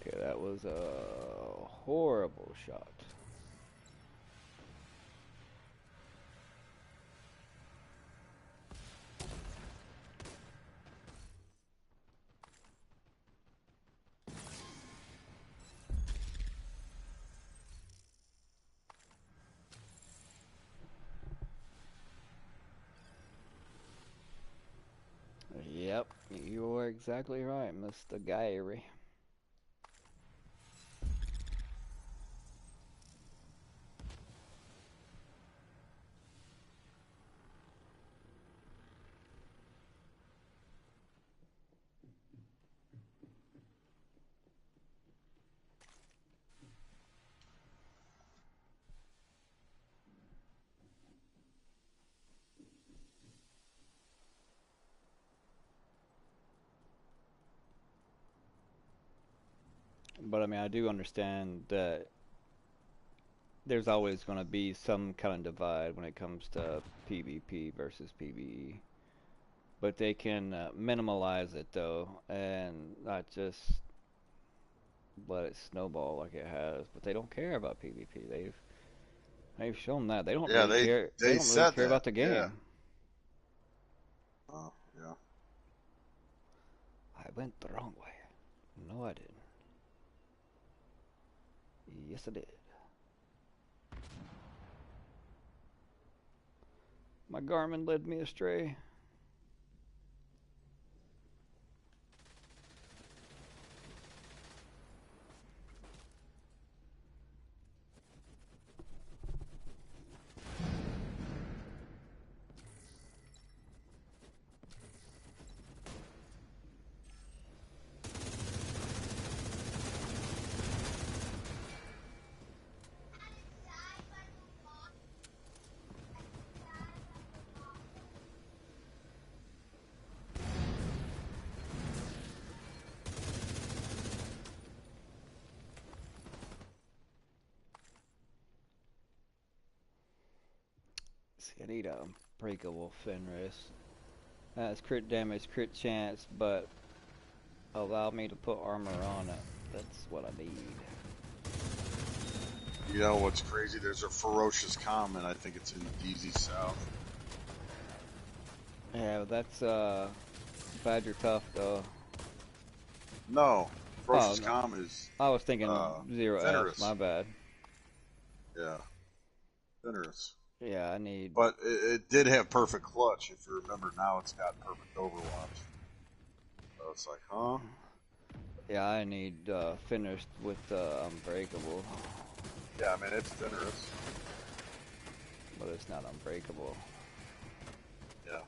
Okay, that was a horrible shot. Yep, you are exactly right, Mr. Gary. But I mean, I do understand that there's always going to be some kind of divide when it comes to PvP versus PvE. But they can minimalize it though, and not just let it snowball like it has. But they don't care about PvP. They've shown that they don't Yeah, really they care. They they don't really said care that. about the Yeah. game. Oh, yeah. I went the wrong way. No, I didn't. Yes, I did. My Garmin led me astray. I need a unbreakable Fenris. That's crit damage, crit chance, but allow me to put armor on it. That's what I need. You know what's crazy? There's a ferocious comment. I think it's in DZ South. Yeah, that's Badger Tough though. No, Oh ferocious no, comment is I was thinking Zero F. Fenris. My bad. Yeah, Fenris. Yeah, I need. But it did have perfect clutch. If you remember, now it's got perfect overwatch. So it's like, huh? Yeah, I need finished with unbreakable, Yeah, I mean it's Fenris. but it's not unbreakable. Yeah.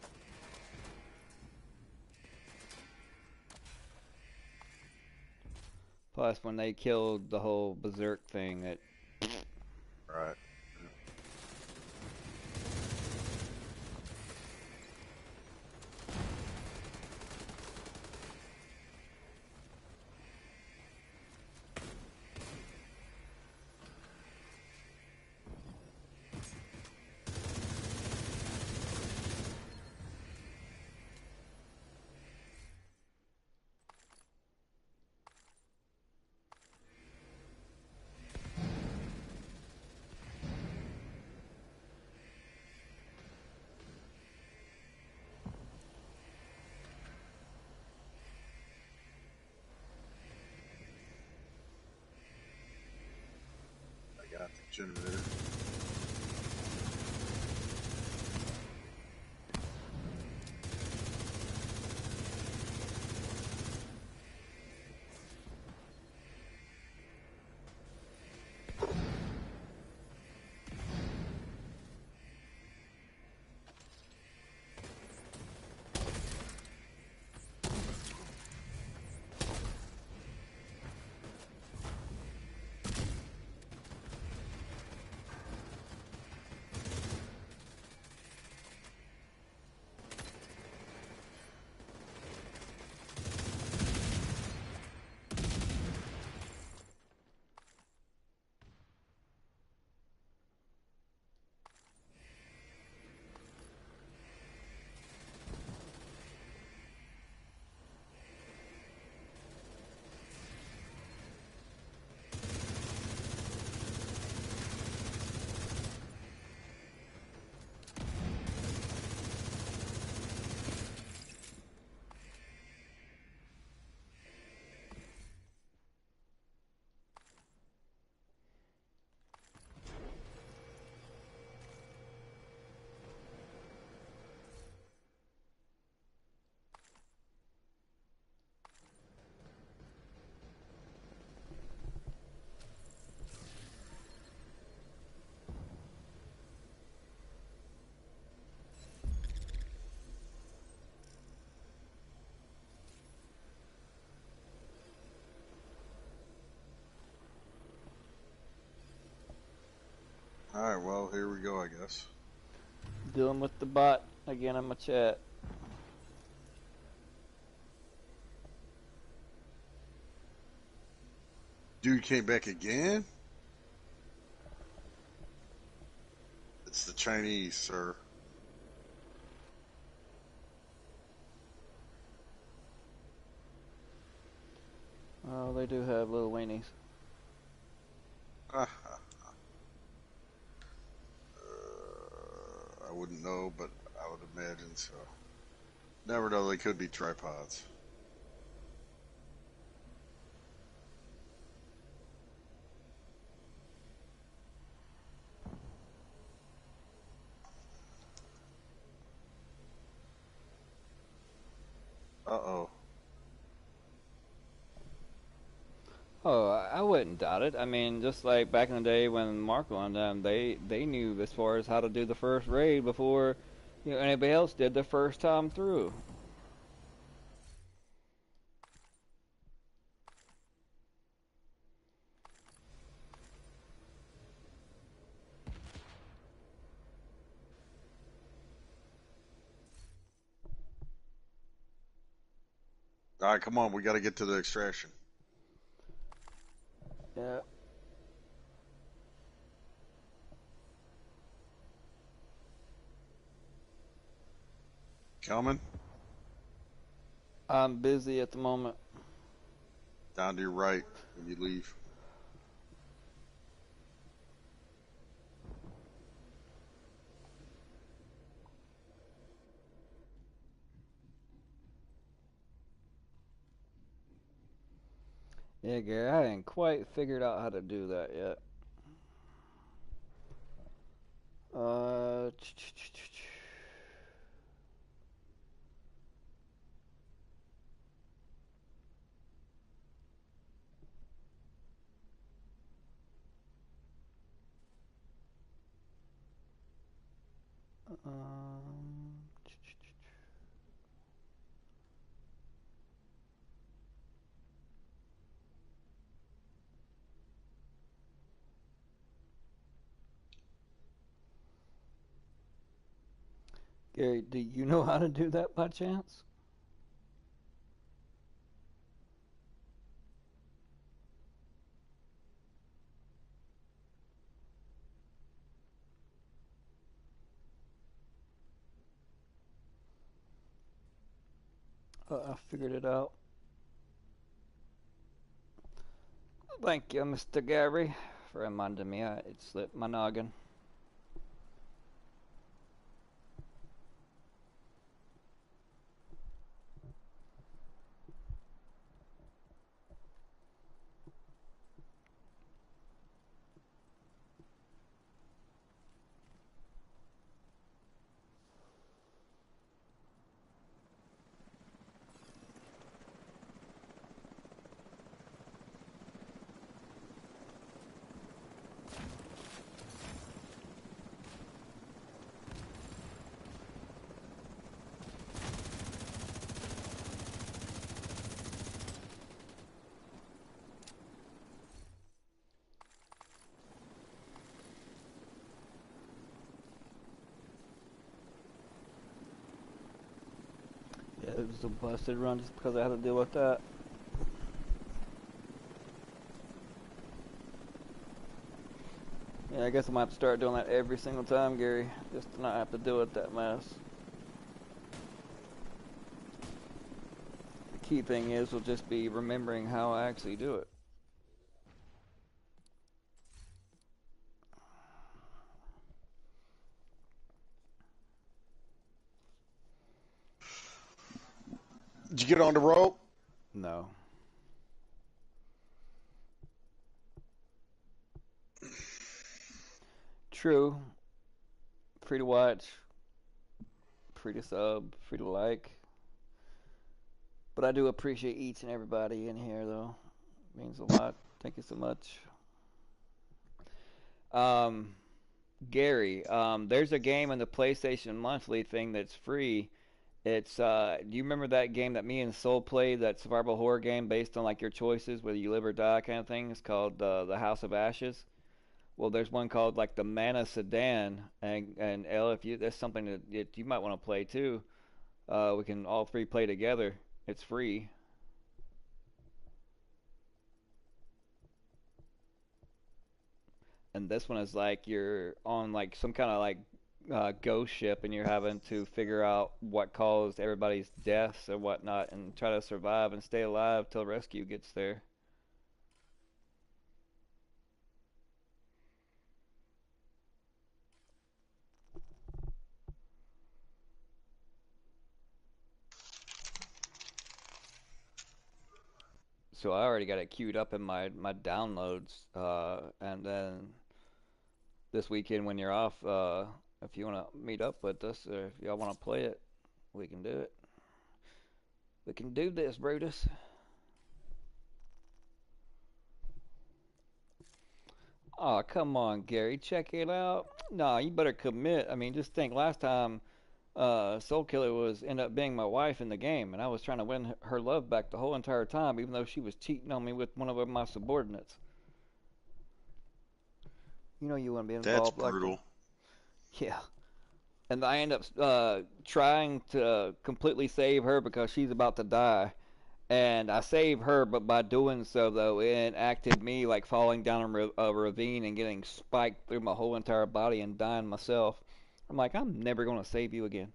Plus, when they killed the whole berserk thing, it Right. I got the generator. All right, well, here we go, I guess. dealing with the bot again in my chat. Dude came back again? It's the Chinese, sir. Oh, they do have little weenies. I wouldn't know, but I would imagine so. Never know, they could be tripods. Uh-oh. Oh, I wouldn't doubt it. I mean, just like back in the day when Marco and them, they knew as far as how to do the first raid before anybody else did the first time through. All right, come on, we got to get to the extraction. Yeah. Coming I'm busy at the moment. down to your right when you leave. Yeah, Gary, I ain't quite figured out how to do that yet. Uh, um, Gary, do you know how to do that by chance? I figured it out. Thank you, Mr. Gary, for reminding me. It slipped my noggin. Yeah, it was a busted run just because I had to deal with that. Yeah, I guess I might have to start doing that every single time, Gary, just to not have to deal with that mess. The key thing is will just be remembering how I actually do it. Did you get on the rope? No. True. Free to watch, free to sub, free to like. But I do appreciate each and everybody in here, though. It means a lot. Thank you so much. Um, Gary, there's a game in the PlayStation Monthly thing that's free. It's do you remember that game that me and Soul played? That survival horror game based on like your choices, whether you live or die kind of thing. It's called the House of Ashes. Well, there's one called like the Mana Sedan, and L, if you that's something that you might want to play too. We can all three play together. It's free. And this one is like you're on like some kind of like ghost ship, and you're having to figure out what caused everybody's deaths or whatnot, and try to survive and stay alive till rescue gets there. So I already got it queued up in my downloads, and then this weekend when you're off, if you want to meet up with us or if y'all want to play it, we can do it. We can do this, Brutus. Oh, come on, Gary. Check it out. Nah, you better commit. I mean, just think last time Soul Killer was ended up being my wife in the game, and I was trying to win her love back the whole entire time, even though she was cheating on me with one of my subordinates. You know you wouldn't be That's involved like that. brutal. Yeah. And I end up trying to completely save her because she's about to die. And I saved her, but by doing so, though, it enacted me like falling down a ravine and getting spiked through my whole entire body and dying myself. I'm like, I'm never going to save you again.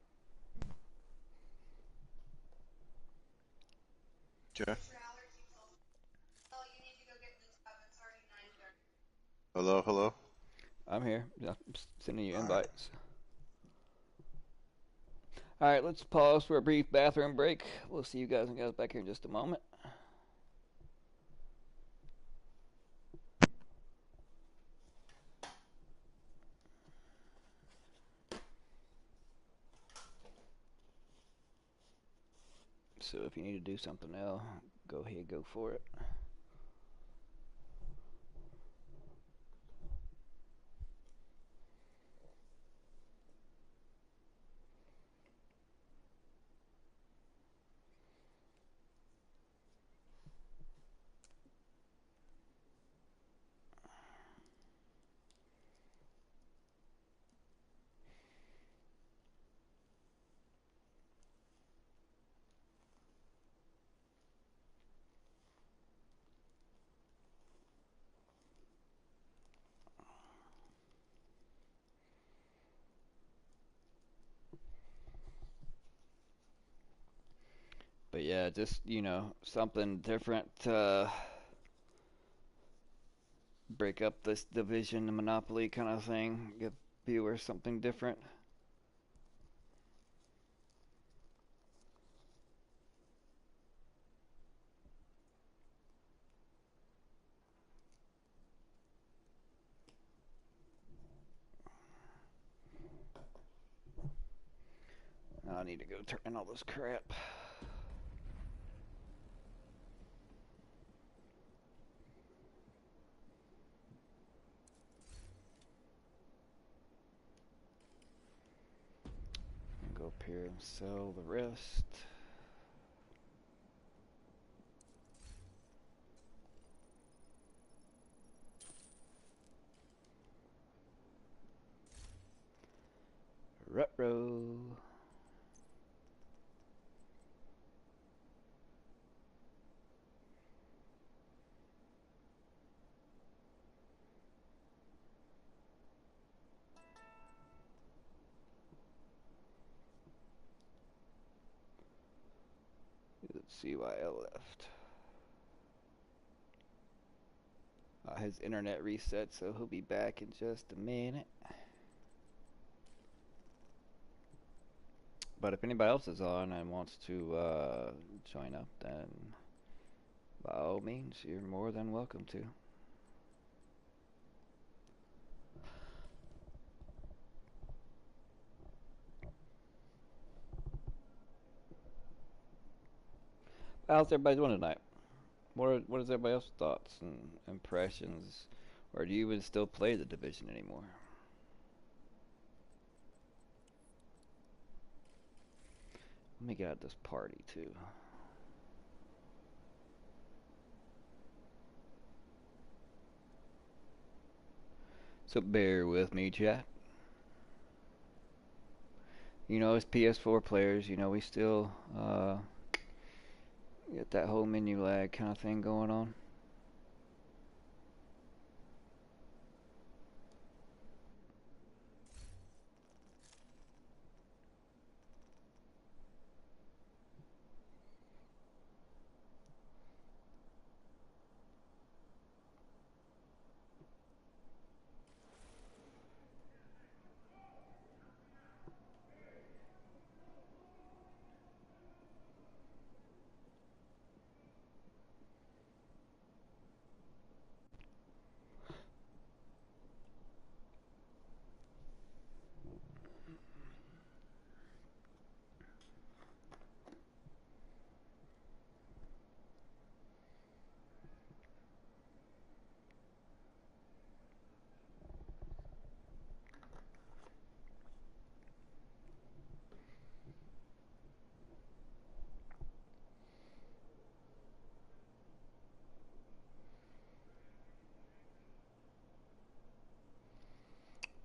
Okay. Hello, hello. I'm here. Yeah, I'm sending you All right. invites. All right, let's pause for a brief bathroom break. We'll see you guys and guys back here in just a moment. So if you need to do something else, go ahead, go for it. But yeah, just something different. Break up this division, monopoly kind of thing. Give viewers something different. I need to go turn in all this crap. Go up here and sell the rest. Retro. Let's see why I left. His internet reset, so he'll be back in just a minute. But if anybody else is on and wants to join up, then by all means, you're more than welcome to. How's everybody doing tonight? What is everybody else's thoughts and impressions? Or do you even still play the division anymore? Let me get out this party too. So bear with me, chat. As PS4 players, we still get that whole menu lag kind of thing going on.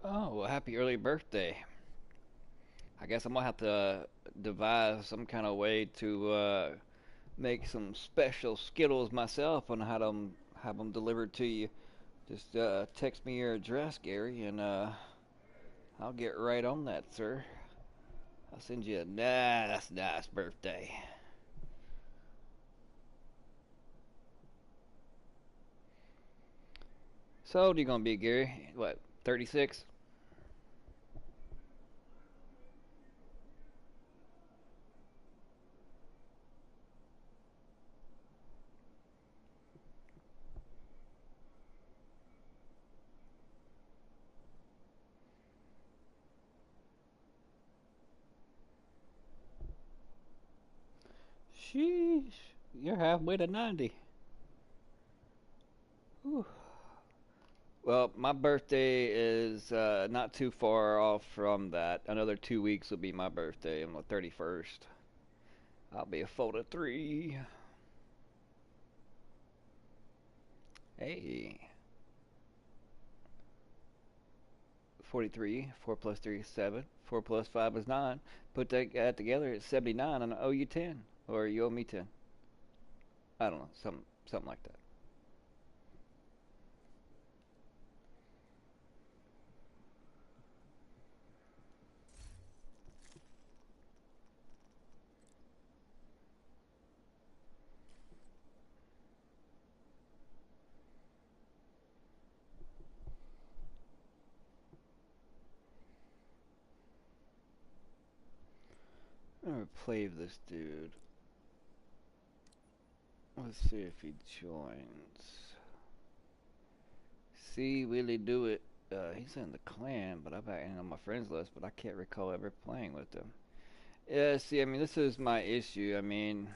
Oh, well, happy early birthday. I guess I'm gonna have to devise some kind of way to make some special Skittles myself and have them delivered to you. Just text me your address, Gary, and I'll get right on that, sir. I'll send you a nice birthday. So how old are you gonna be, Gary? What, 36? Sheesh. You're halfway to 90. Whew. Well, my birthday is not too far off from that. Another 2 weeks will be my birthday on the 31st. I'll be a fold 3. Hey. 43. 4 plus 3 is 7. 4 plus 5 is 9. Put that together, it's 79, and I owe you 10. Or you owe me 10. I don't know. Something like that. I'm gonna play this dude. Let's see if he joins. See, will he do it? He's in the clan, but I'm back on my friends list, but I can't recall ever playing with him. Yeah, see, I mean, this is my issue. I mean,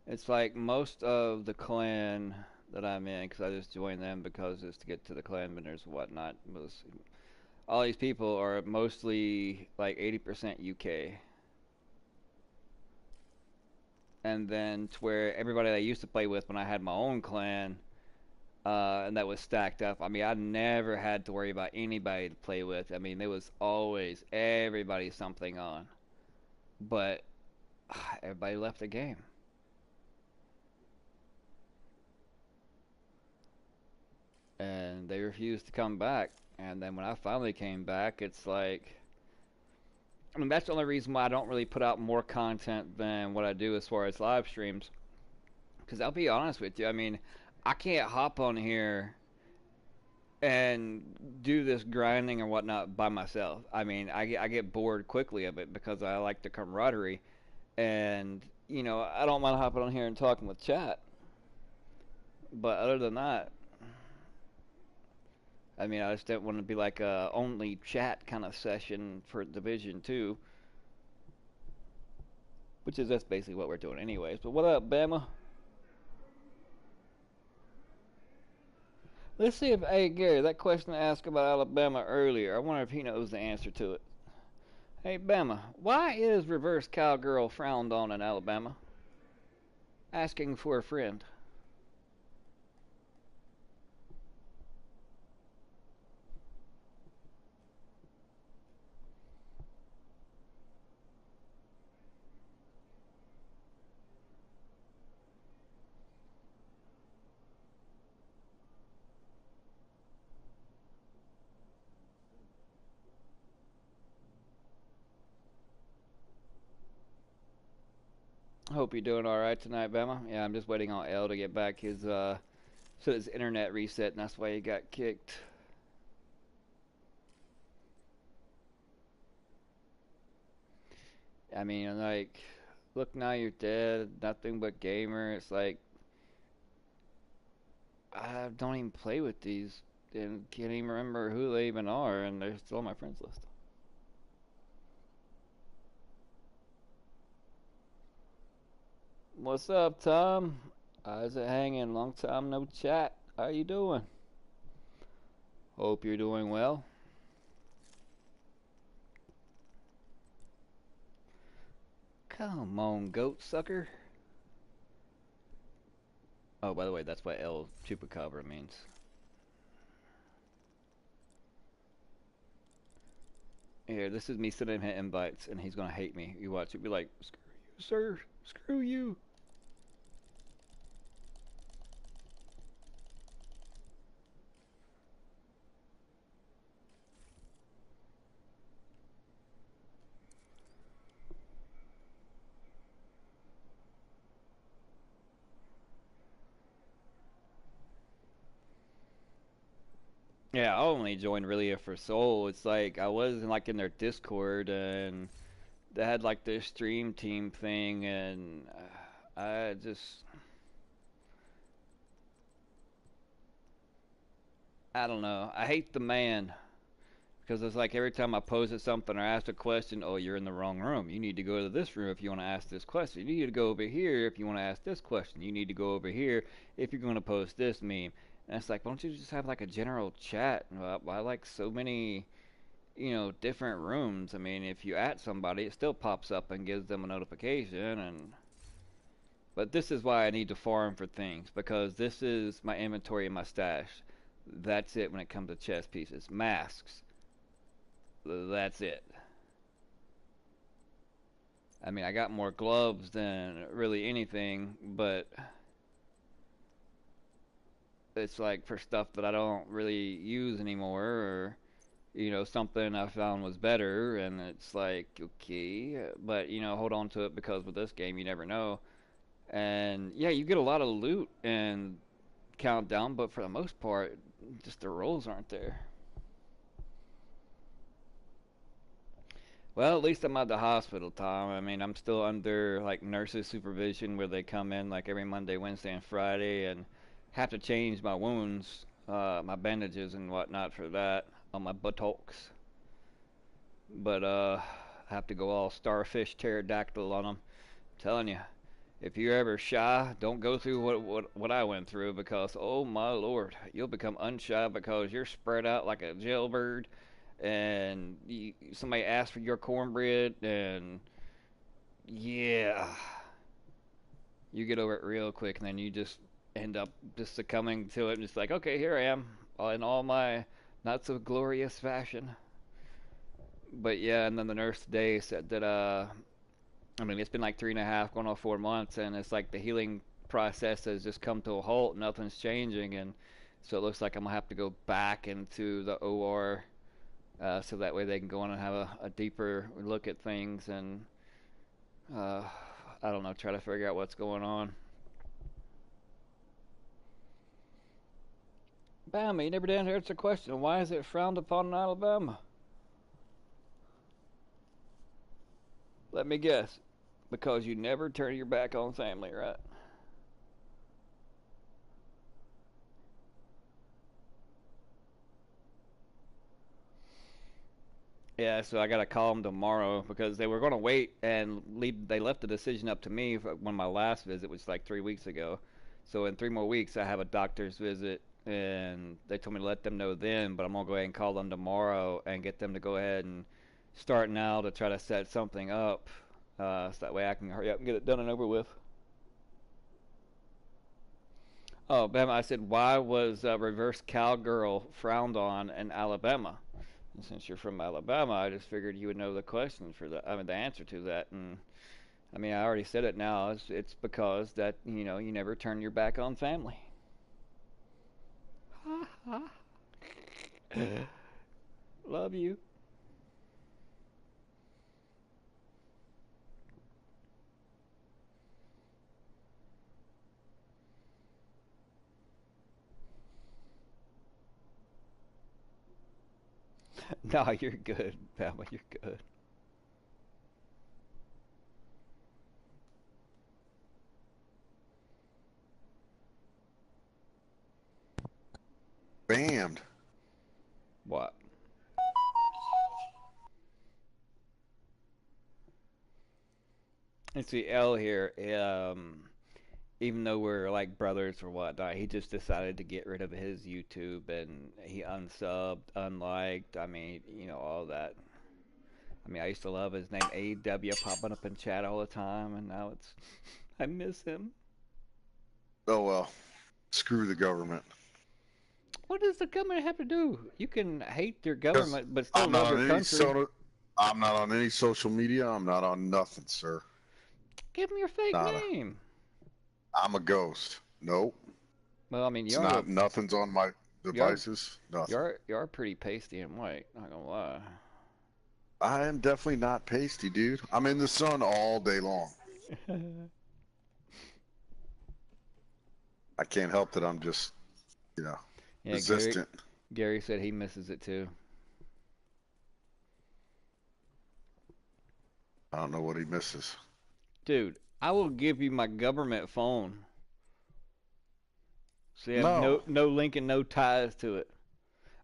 it's like most of the clan that I'm in, because I just joined them because it's to get to the clan members and whatnot. All these people are mostly like 80% UK. And then to where everybody that I used to play with when I had my own clan, and that was stacked up. I mean, I never had to worry about anybody to play with. I mean, there was always everybody something on. But everybody left the game. And they refused to come back. And then when I finally came back, it's like, I mean, that's the only reason why I don't really put out more content than what I do as far as live streams. Because I'll be honest with you, I mean, I can't hop on here and do this grinding or whatnot by myself. I mean, I get bored quickly of it because I like the camaraderie. And, I don't mind hopping on here and talking with chat. But other than that, I mean, I just don't want to be like a only chat kind of session for Division 2, which is that's basically what we're doing anyways. But what up, Bama? Let's see if, hey, Gary, that question I asked about Alabama earlier, I wonder if he knows the answer to it. Hey, Bama, why is reverse cowgirl frowned on in Alabama? Asking for a friend. Hope you're doing all right tonight, Bama. Yeah, I'm just waiting on L to get back. His internet reset, and that's why he got kicked. I mean, like, look now you're dead, nothing but gamer. It's like I don't even play with these and can't even remember who they even are, and they're still on my friends list. What's up, Tom? How's it hanging? Long time no chat. How you doing? Hope you're doing well. Come on, goat sucker. Oh, by the way, that's what El Chupacabra means. Here, this is me sending him invites, and he's gonna hate me. You watch it, be like, screw you, sir. Screw you. Yeah, I only joined really for Soul. It's like I was like in their Discord and they had like their stream team thing, and I just I don't know. I hate the man because it's like every time I posted something or asked a question, oh, you're in the wrong room. You need to go to this room if you want to ask this question. You need to go over here if you want to ask this question. You need to go over here if you're going to post this meme. And it's like, why don't you just have like a general chat? Why like so many, different rooms? I mean, if you at somebody, it still pops up and gives them a notification. But this is why I need to farm for things, because this is my inventory and my stash. That's it when it comes to chest pieces. Masks. That's it. I mean, I got more gloves than really anything, but it's like for stuff that I don't really use anymore, or something I found was better, and it's like, okay, but hold on to it, because with this game you never know. And yeah, you get a lot of loot and countdown, but for the most part, just the rolls aren't there. Well, at least I'm at the hospital, Tom. I mean, I'm still under like nurses' supervision, where they come in like every Monday, Wednesday, and Friday, and have to change my wounds, my bandages and whatnot for that on my buttocks. But I have to go all starfish pterodactyl on them. I'm telling you, if you're ever shy, don't go through what I went through, because oh my lord, you'll become unshy because you're spread out like a jailbird, and somebody asks for your cornbread, and yeah, you get over it real quick, and then you just end up just succumbing to it, and just like, okay, here I am, in all my not so glorious fashion. But yeah, and then the nurse today said that I mean, it's been like 3.5, going on 4 months, and it's like the healing process has just come to a halt. Nothing's changing, and so it looks like I'm gonna have to go back into the OR, so that way they can go in and have a deeper look at things, and uh, I don't know, try to figure out what's going on. Bama, you never did answer the question. Why is it frowned upon in Alabama? Let me guess. Because you never turn your back on family, right? Yeah, so I gotta call them tomorrow, because they were gonna wait and leave. They left the decision up to me when my last visit was like 3 weeks ago. So in 3 more weeks, I have a doctor's visit, and they told me to let them know then. But I'm gonna go ahead and call them tomorrow and get them to go ahead and start now to try to set something up, so that way I can hurry up and get it done and over with. Oh, Bama, I said, why was reverse cowgirl frowned on in Alabama? And since you're from Alabama, I just figured you would know the question for that. I mean, the answer to that. And I mean, I already said it now. It's because that you never turn your back on family. Ha ha. Love you. No, you're good, Bama. You're good. Banned. What? It's the L here. Even though we're like brothers or whatnot, he just decided to get rid of his YouTube, and he unsubbed, unliked. I mean, all that. I mean, I used to love his name AW popping up in chat all the time, and now it's I miss him. Oh well. Screw the government. What does the government have to do? You can hate your Because government but still I'm not love your on any country. I'm not on any social media. I'm not on nothing, sir. Give him your fake Nada. name. I'm a ghost. Nope. Well, I mean, It's not. Nothing's on my you are devices. Nothing. you are pretty pasty and white. Not gonna lie. I am definitely not pasty, dude. I'm in the sun all day long. I can't help that I'm just, Yeah, resistant. Gary said he misses it too. I don't know what he misses. Dude, I will give you my government phone. So you have No. no link and no ties to it.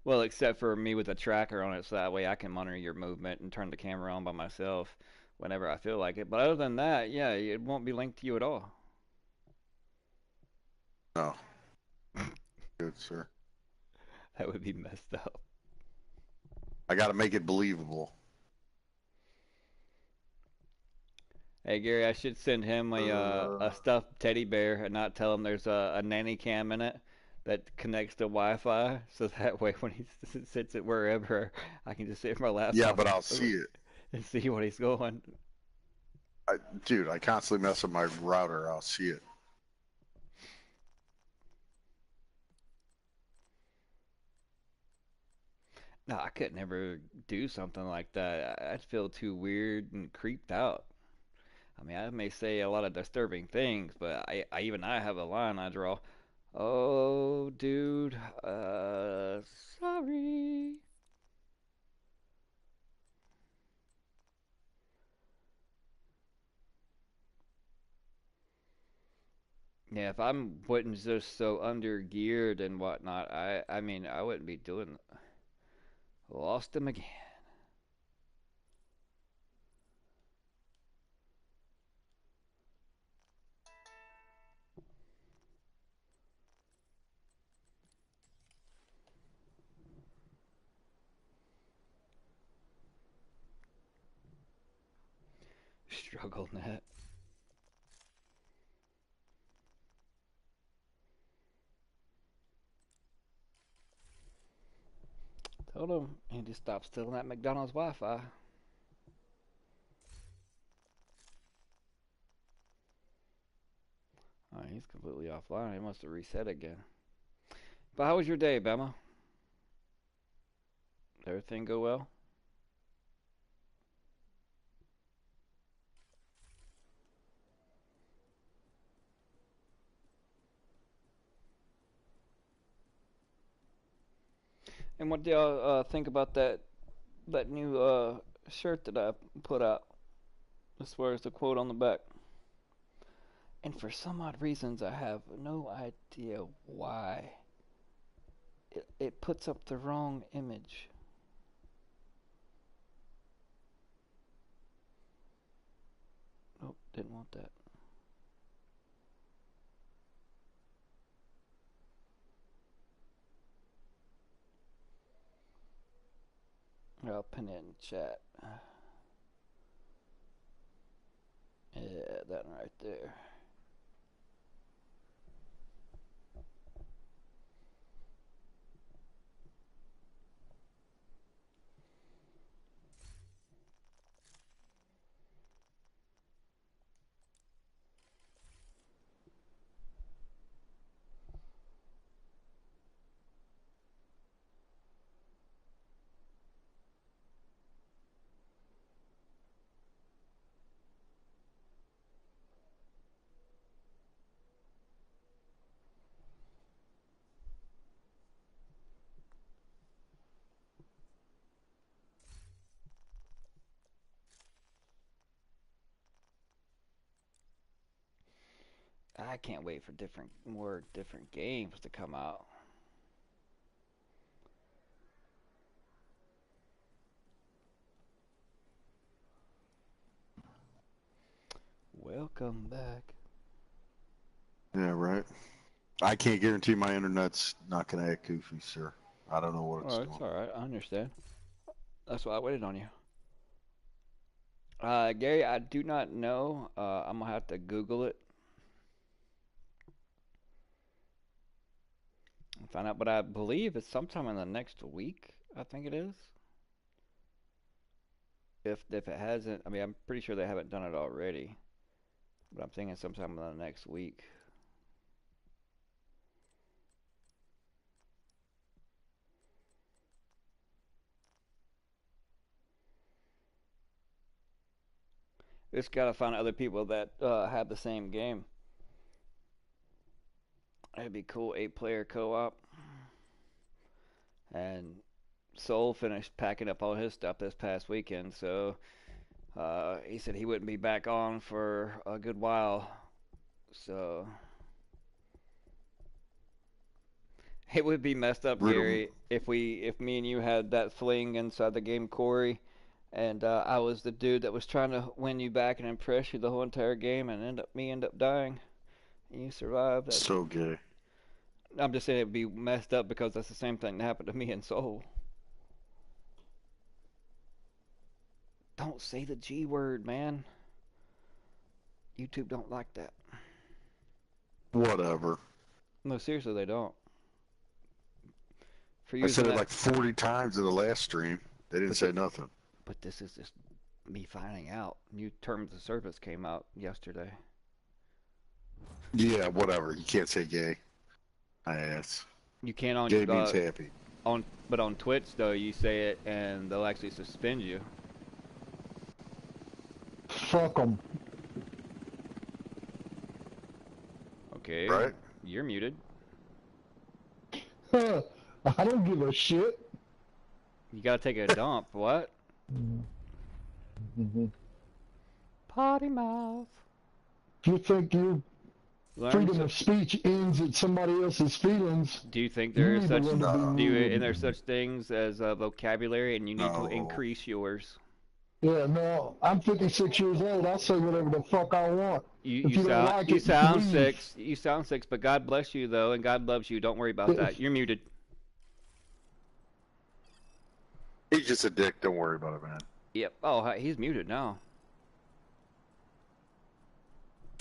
Well, except for me with a tracker on it, so that way I can monitor your movement and turn the camera on by myself whenever I feel like it. But other than that, yeah, it won't be linked to you at all. No. Good, sir. That would be messed up. I got to make it believable. Hey Gary, I should send him a stuffed teddy bear and not tell him there's a nanny cam in it that connects to Wi-Fi, so that way when he sits it wherever, I can just sit at my Yeah, laptop but I'll see it. and see what he's going. Dude, I constantly mess up my router. I'll see it. No, I could never do something like that. I'd feel too weird and creeped out. I mean, I may say a lot of disturbing things, but I have a line I draw. Oh, dude, sorry. Yeah, if I'm wasn't just so under geared and whatnot, I mean, I wouldn't be doing. Lost him again. Struggle net. Told him he just stop stealing that McDonald's Wi-Fi. Oh, he's completely offline. He must have reset again. But how was your day, Bama? Everything go well? And what do y'all think about that new shirt that I put out? As far as the quote on the back. And for some odd reasons, I have no idea why it puts up the wrong image. Nope, didn't want that. I'll pin it in chat. Yeah, that one right there. I can't wait for more different games to come out. Welcome back. Yeah, right. I can't guarantee my internet's not going to act goofy, sir. I don't know what it's Oh, it's doing. alright. I understand. That's why I waited on you. Gary, I do not know. I'm gonna have to Google it and find out. But I believe it's sometime in the next week. I think it is. If it hasn't, I mean, I'm pretty sure they haven't done it already. But I'm thinking sometime in the next week. Just gotta find other people that have the same game. It'd be cool, 8-player co-op. And Soul finished packing up all his stuff this past weekend, so he said he wouldn't be back on for a good while. So it would be messed up, Brutal. Gary, if me and you had that fling inside the game, Corey, and I was the dude that was trying to win you back and impress you the whole entire game, and end up dying, and you survived. That So gay. I'm just saying it'd be messed up because that's the same thing that happened to me and Soul. Don't say the G word, man. YouTube don't like that. Whatever. No, seriously, they don't. For I using said it that, like 40 times in the last stream. They didn't but say nothing. but this is just me finding out. New terms of service came out yesterday. Yeah, whatever. You can't say gay. I ass. You can't on Gay means happy. but on Twitch though you say it and they'll actually suspend you. Fuck them. Okay, Right? you're muted. I don't give a shit. You gotta take a dump. What? Mm-hmm. Potty mouth. You think your Learn freedom so- of speech ends at somebody else's feelings? Do you think there is You such need to learn to be rude. and there's such things as vocabulary and you need to No. increase yours? Yeah, no, I'm 56 years old. I'll say whatever the fuck I want. If you don't like it, sound leave. six. You sound six, but God bless you though, and God loves you. Don't worry about that. You're muted. He's just a dick. Don't worry about it, man. Yep. Oh, he's muted now.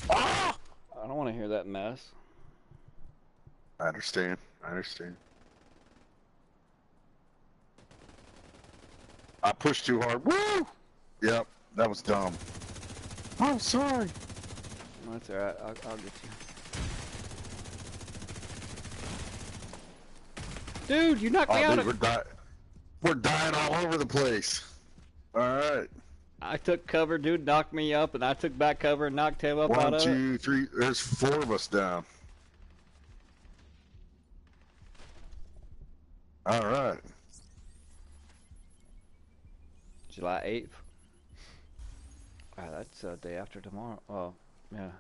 Ah! I don't want to hear that mess. I understand. I understand. I pushed too hard. Woo! Yep, that was dumb. I'm sorry. That's all right. I'll get you. Dude, you knocked me out. Dude, we're dying all over the place. All right. I took cover, dude knocked me up, and I took back cover and knocked him up out One, of it. 2, 3. There's 4 of us down. All right. July 8th. That's day after tomorrow. Oh, yeah.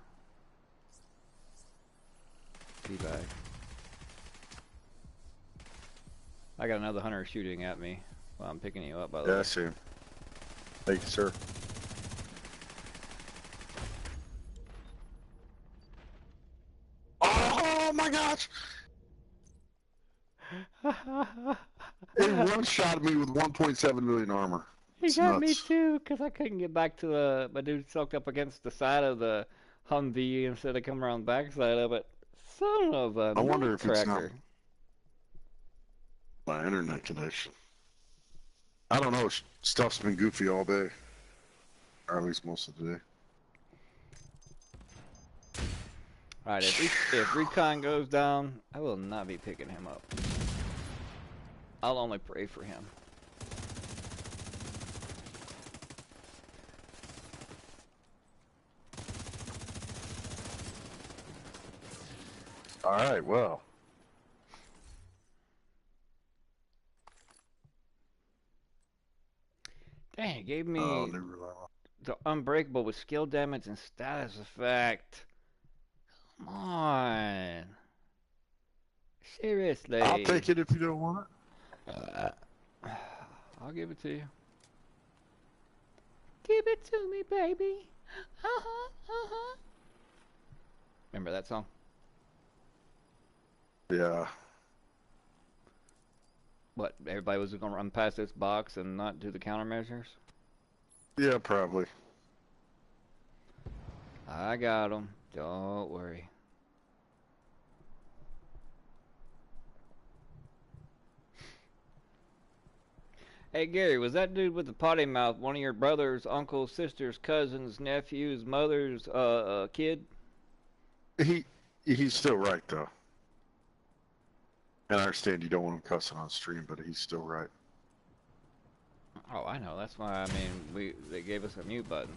Be back. I got another hunter shooting at me while I'm picking you up, by the Yeah, way. I see him. Thank you, sir. Oh my gosh! He one-shot me with 1.7 million armor. He It's got me nuts. too, because I couldn't get back to the... My dude soaked up against the side of the Humvee instead of coming around the backside of it. Son of a I wonder if it's not nutcracker. my internet connection. I don't know. Stuff's been goofy all day. Or at least most of the day. Alright, if Recon goes down, I will not be picking him up. I'll only pray for him. Alright, well. Dang, it gave me Oh, never mind. the Unbreakable with skill damage and status effect. Come on. Seriously. I'll take it if you don't want it. I'll give it to you. Give it to me, baby. Uh-huh, uh-huh. Remember that song? Yeah. What, everybody was going to run past this box and not do the countermeasures? Yeah, probably. I got him. Don't worry. Hey Gary, was that dude with the potty mouth one of your brothers, uncles, sisters, cousins, nephews, mother's kid? He's still right though. And I understand you don't want him cussing on stream, but he's still right. Oh, I know. That's why I mean they gave us a mute button.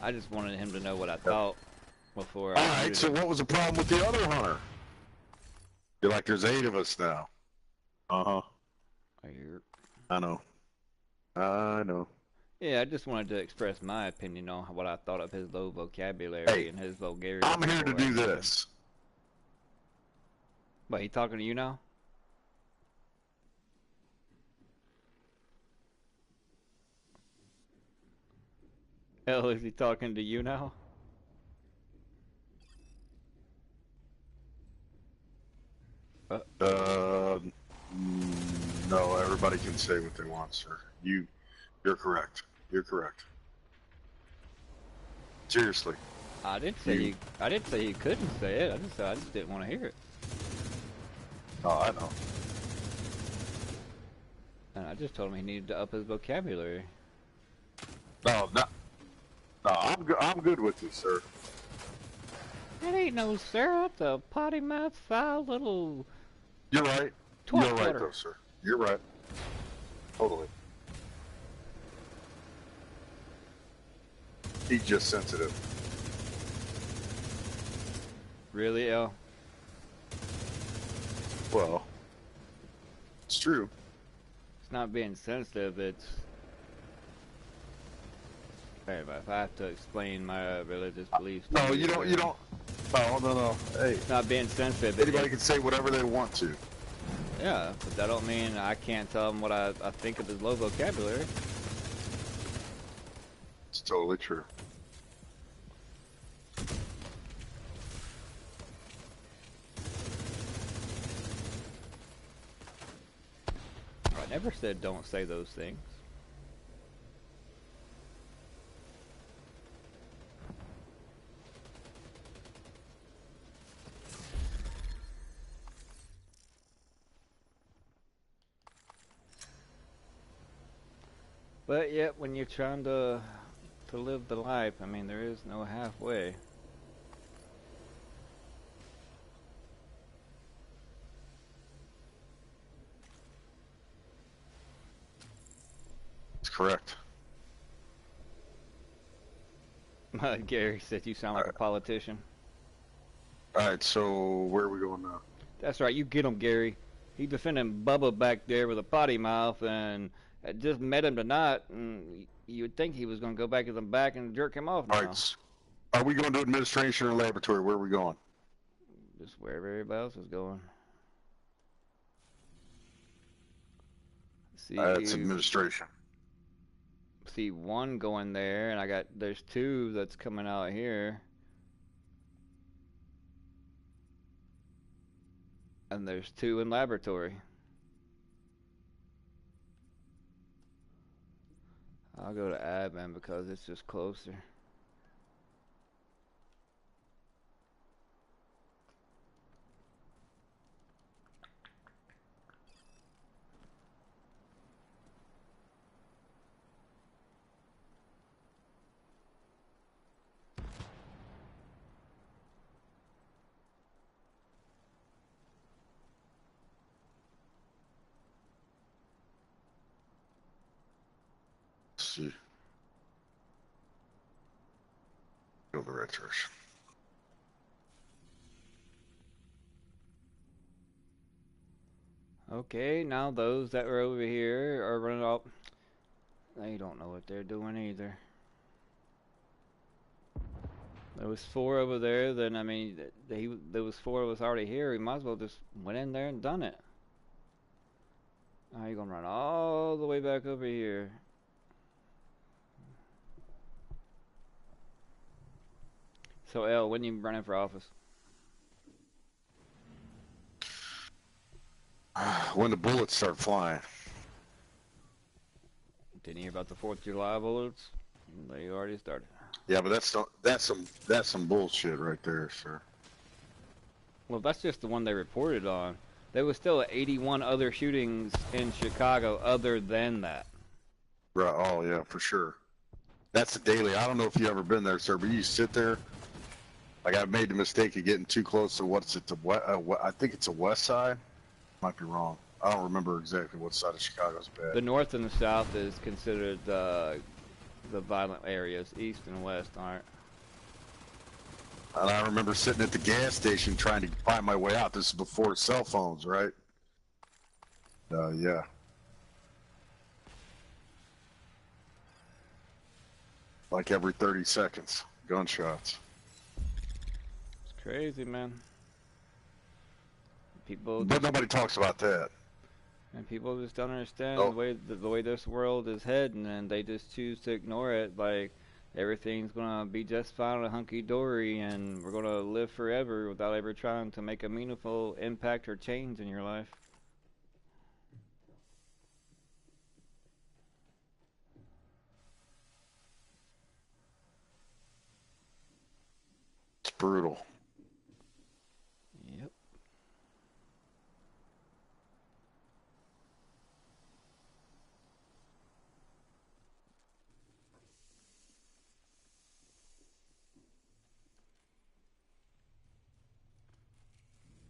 I just wanted him to know what I thought before. Alright, so what was the problem with the other hunter? You're like, there's 8 of us now. Uh-huh. I I know. I know. Yeah, I just wanted to express my opinion on what I thought of his low vocabulary Hey, and his vulgarity I'm here to before I do named him. this. Wait, he talking to you now? Hell, is he talking to you now? No, everybody can say what they want, sir. You're correct. You're correct. Seriously. I didn't say you couldn't say it. I just didn't want to hear it. Oh, I know. And I just told him he needed to up his vocabulary. No, I'm good with you, sir. It ain't no sir. It's a potty mouth foul little. You're right. Twat You're right, cutter. though, sir. You're right. Totally. He's just sensitive. Really, El? Well, it's true. It's not being sensitive. It's. Hey, but if I have to explain my religious beliefs. No, you don't. You don't. No. Hey, It's not being sensitive. anybody can say whatever they want to. Yeah, but that don't mean I can't tell him what I think of his low vocabulary. It's totally true. I never said don't say those things. But yet, when you're trying to live the life, I mean, there is no halfway. It's correct. Gary said you sound like a politician. All right, so where are we going now? That's right, you get him, Gary. He defending Bubba back there with a potty mouth, and I just met him tonight, and you would think he was going to go back to the back and jerk him off now. All right, are we going to administration or laboratory? Where are we going? Just wherever everybody else is going. See, It's administration. See one going there, and there's two that's coming out here. And there's two in laboratory. I'll go to admin because it's just closer. Let's see. Go the right direction. Okay, now those that were over here are running off. They don't know what they're doing either. There was four over there, then I mean, there was four of us already here. We might as well just went in there and done it. Now you're gonna run all the way back over here. So El, when you running for office? When the bullets start flying. Didn't you hear about the 4th of July bullets? They already started. Yeah, but that's some bullshit right there, sir. Well, that's just the one they reported on. There was still 81 other shootings in Chicago other than that. Right. Oh yeah, for sure. That's the daily. I don't know if you ever been there, sir, but you sit there. Like I made the mistake of getting too close to I think it's the west side. Might be wrong. I don't remember exactly what side of Chicago's bad. The north and the south is considered the violent areas. East and west aren't. And I remember sitting at the gas station trying to find my way out. This is before cell phones, right? Yeah. Like every 30 seconds, gunshots. It's crazy, man. People But just, nobody talks about that. and people just don't understand Oh. the way this world is heading, and they just choose to ignore it. Like everything's gonna be just fine and hunky dory, and we're gonna live forever without ever trying to make a meaningful impact or change in your life. It's brutal. Yep.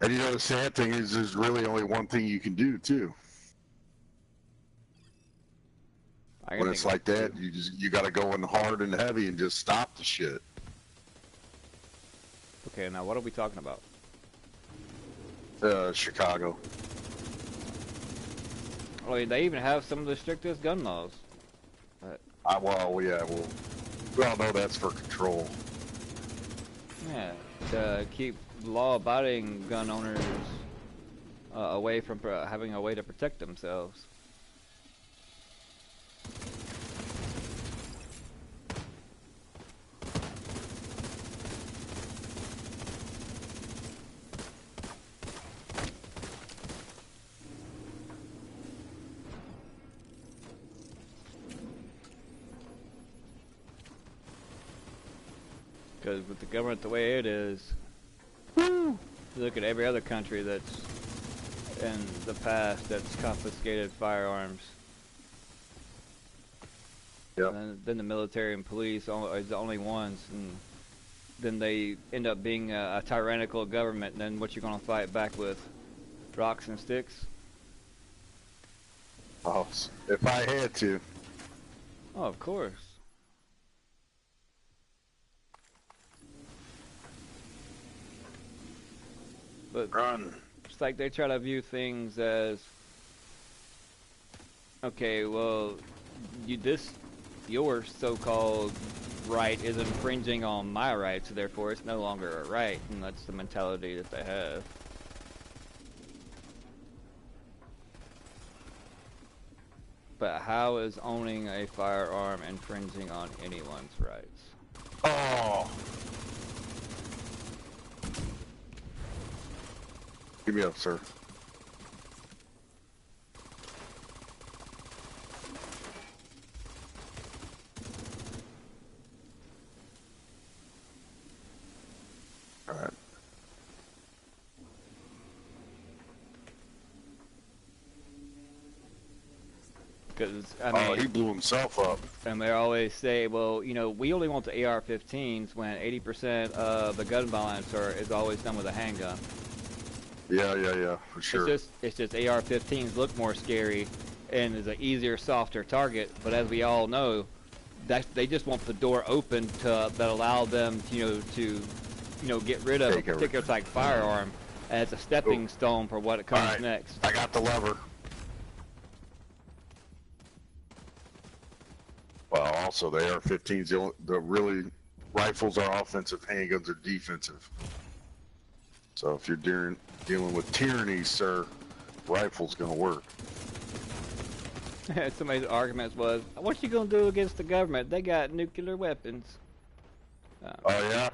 And you know, the sad thing is there's really only one thing you can do, too. When it's like that, you got to go in hard and heavy and just stop the shit. Okay, now what are we talking about? Chicago. I mean, they even have some of the strictest gun laws. Well, yeah, we all know that's for control. Yeah, to keep law-abiding gun owners away from having a way to protect themselves. Because with the government the way it is, you look at every other country that's in the past that's confiscated firearms. Yep. And then the military and police are the only ones, and then they end up being a tyrannical government. And then what you're gonna fight back with? Rocks and sticks? Oh, if I had to. Oh, of course. But Run. it's like they try to view things as, okay, well, your so-called right is infringing on my right, so therefore it's no longer a right, and that's the mentality that they have. But how is owning a firearm infringing on anyone's rights? Oh. Give me up, sir. All right. Because, I mean, he blew himself up. And they always say, well, you know, we only want the AR-15s when 80% of the gun violence is always done with a handgun. Yeah, for sure. It's just AR-15s look more scary and is an easier, softer target. But as we all know, that they just want the door open that allow them, to get rid of a particular type firearm as a stepping stone for what comes next. I got the lever. Well, also the AR-15s, the really rifles are offensive, handguns are defensive. So if you're dealing with tyranny, sir, rifle's gonna work. Somebody's argument was, what you gonna do against the government? They got nuclear weapons. Oh yeah?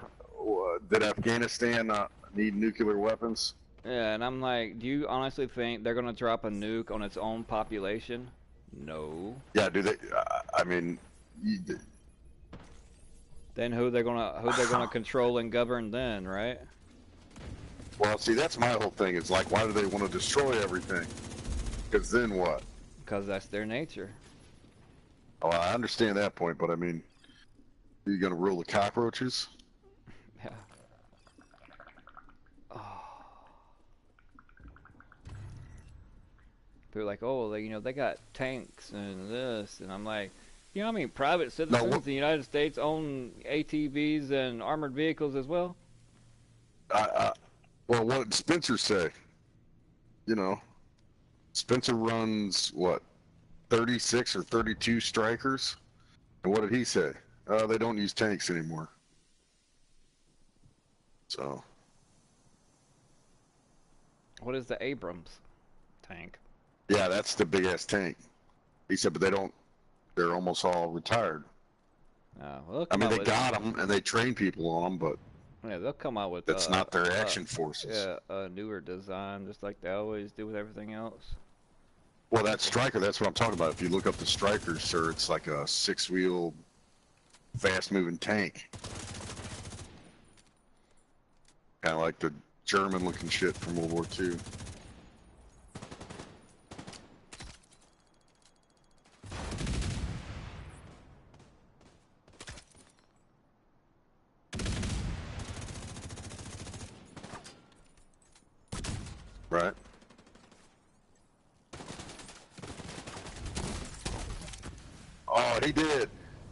Did Afghanistan need nuclear weapons? Yeah, and I'm like, do you honestly think they're gonna drop a nuke on its own population? No. Yeah, do they? I mean, Then who they're gonna control and govern then, right? well, see, that's my whole thing. It's like, why do they want to destroy everything? Because then what? Because that's their nature. Oh, I understand that point, but I mean, are you gonna rule the cockroaches? Yeah. Oh. They're like, oh, they got tanks and this, and I'm like, I mean, private citizens in the United States own ATVs and armored vehicles as well? Well, what did Spencer say? Spencer runs what, 36 or 32 strikers, and what did he say? They don't use tanks anymore. So. What is the Abrams tank? Yeah, that's the big ass tank. He said, but they don't. They're almost all retired. Well, I mean, they got them and they train people on them, but yeah, they'll come out with that's not their action forces. Yeah, a newer design, just like they always do with everything else. Well, that Striker, that's what I'm talking about. If you look up the Strikers, sir, it's like a 6-wheel, fast-moving tank. Kind of like the German-looking shit from World War II. Right. Oh, he did.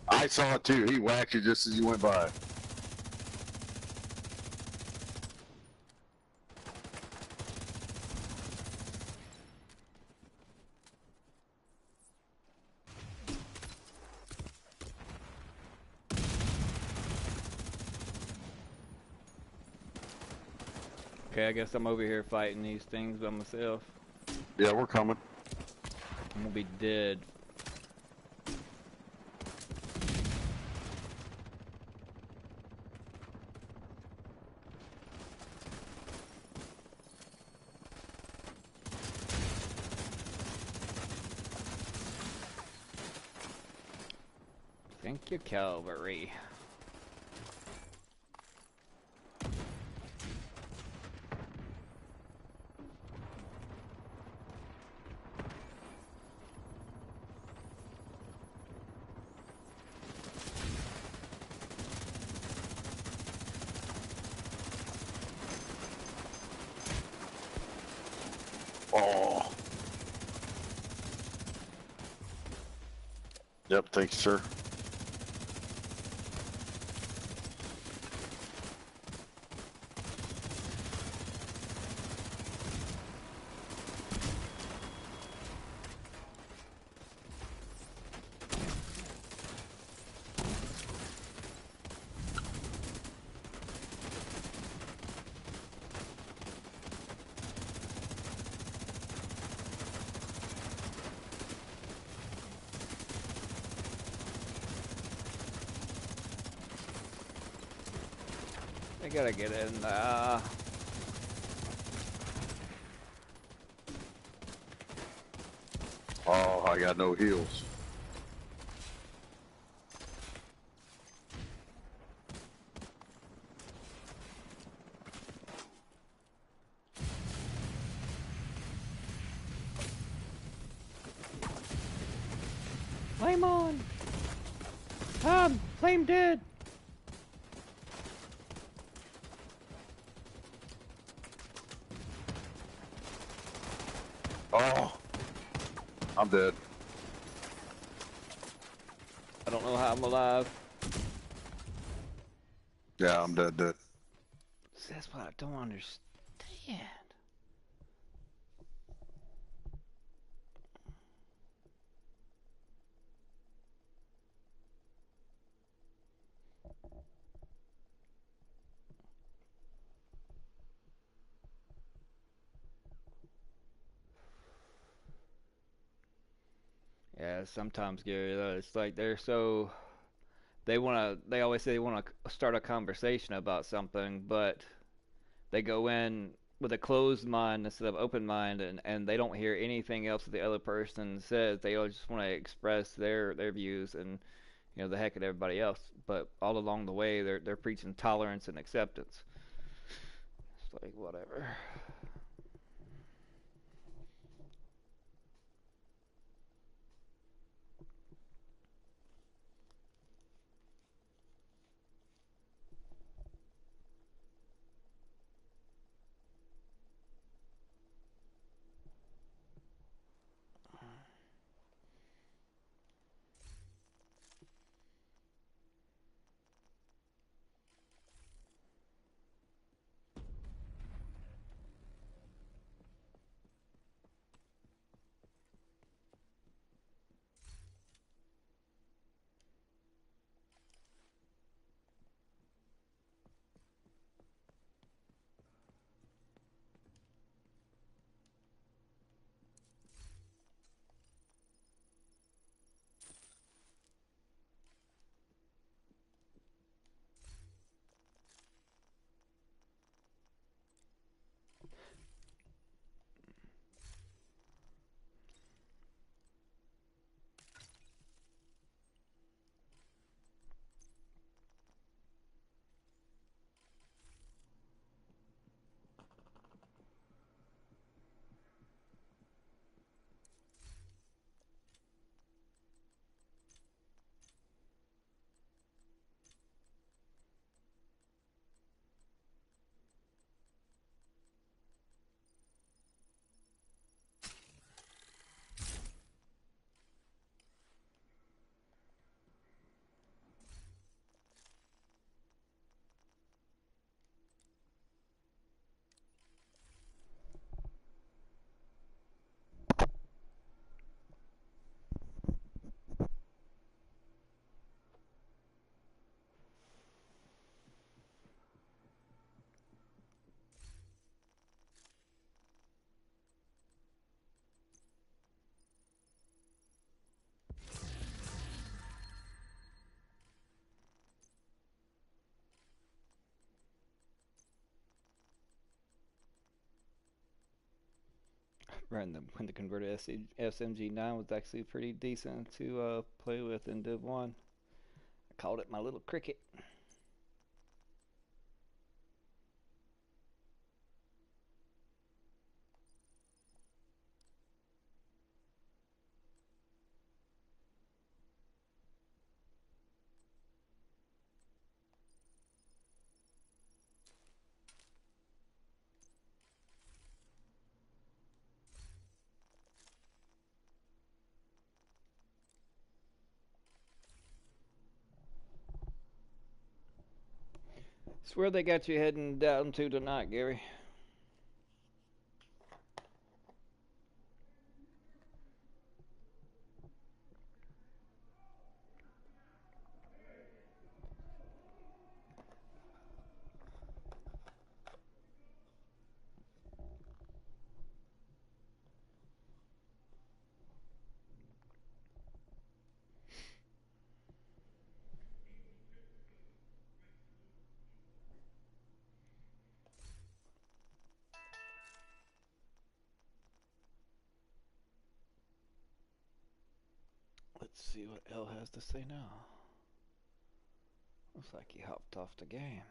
I saw it too. He whacked you just as you went by. Okay, I guess I'm over here fighting these things by myself. Yeah, we're coming. I'm gonna be dead. Thank you, cavalry. Oh. Yep, thanks, sir. I gotta get in. Oh, I got no heals. Flame on! Flame dead! Oh, I'm dead. I don't know how I'm alive. Yeah, I'm dead. See, that's what I don't understand. Yeah, sometimes, Gary, it's like they always say they wanna start a conversation about something, but they go in with a closed mind instead of open mind, and they don't hear anything else that the other person says. They all just want to express their views and the heck of everybody else. But all along the way, they're preaching tolerance and acceptance. It's like whatever. when the converted SMG9 was actually pretty decent to play with in Div 1. I called it my little cricket. It's where they got you heading down to tonight, Gary. Let's see what L has to say now. Looks like he hopped off the game.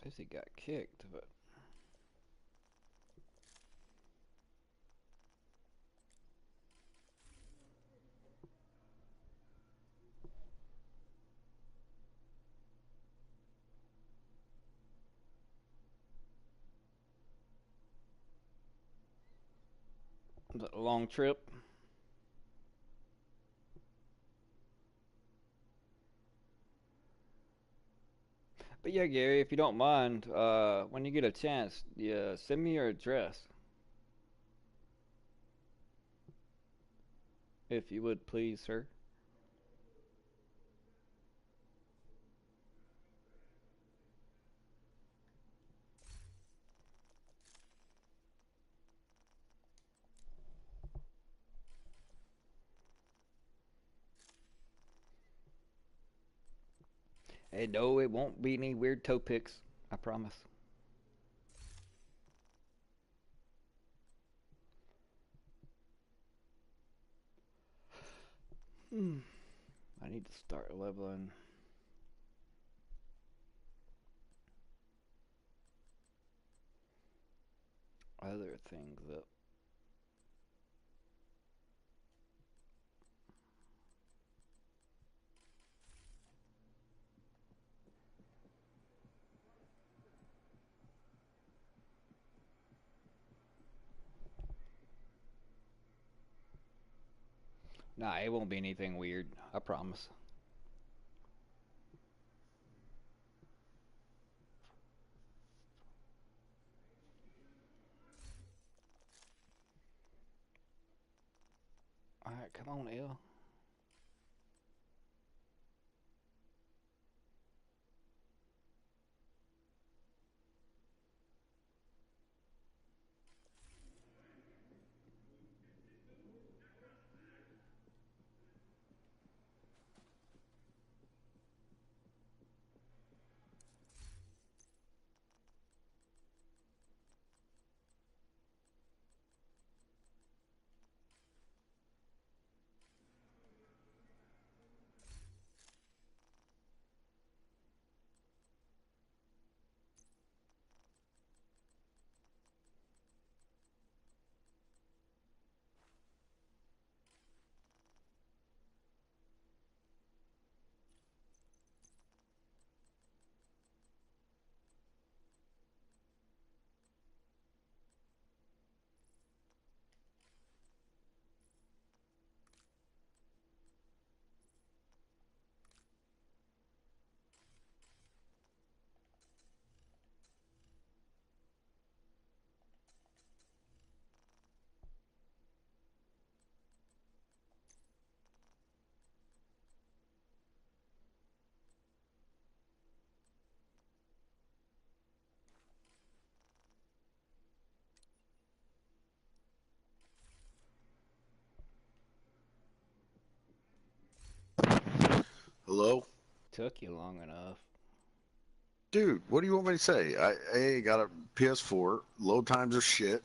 Says he got kicked, but was it a long trip? But yeah, Gary, if you don't mind, when you get a chance, yeah, send me your address, if you would please, sir. Hey, no, it won't be any weird toe picks. I promise. I need to start leveling other things up. Nah, it won't be anything weird. I promise. Alright, come on, L. Hello? Took you long enough. Dude, what do you want me to say? I got a PS4. Load times are shit.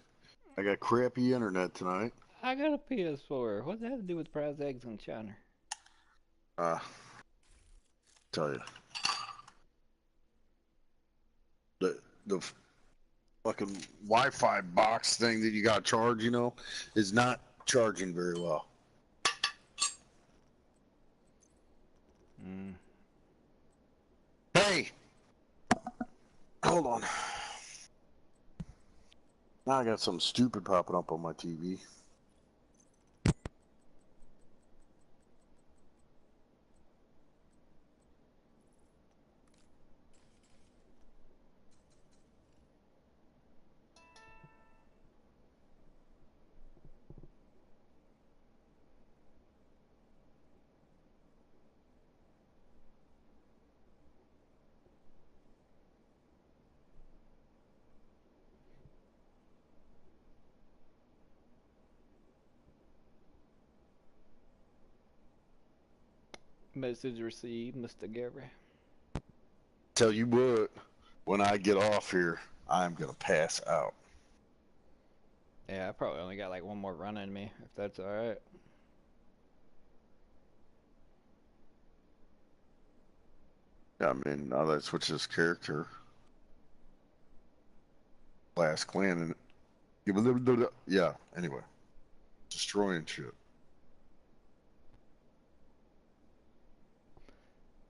I got crappy internet tonight. I got a PS4. What does that have to do with prize eggs in China? Tell you. The fucking Wi-Fi box thing that you got to charge, you know, is not charging very well. Hey! Hold on. Now I got something stupid popping up on my TV. Message received, Mr. Gary. Tell you what, when I get off here, I'm going to pass out. Yeah, I probably only got like one more run in me, if that's alright. I mean, now that I switch this character. Last clan and yeah, anyway. Destroying shit.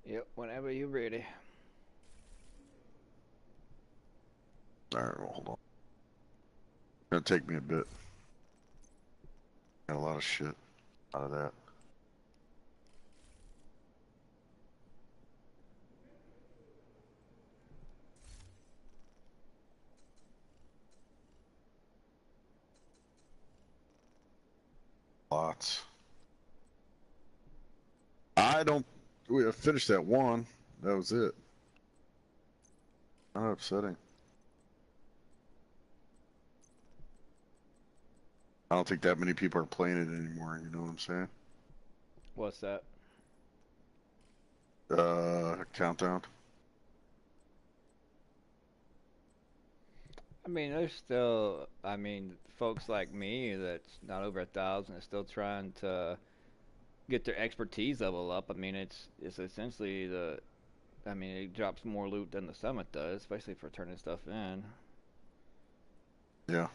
Yep, whenever you're ready. Alright, well, hold on. It's gonna take me a bit. Got a lot of shit out of that. Lots. We finished that one. That was it. Not upsetting. I don't think that many people are playing it anymore, you know what I'm saying? What's that? Countdown. I mean, there's still, folks like me that's not over 1,000 is still trying to get their expertise level up. I mean, it's essentially it drops more loot than the summit does, especially for turning stuff in. Yeah.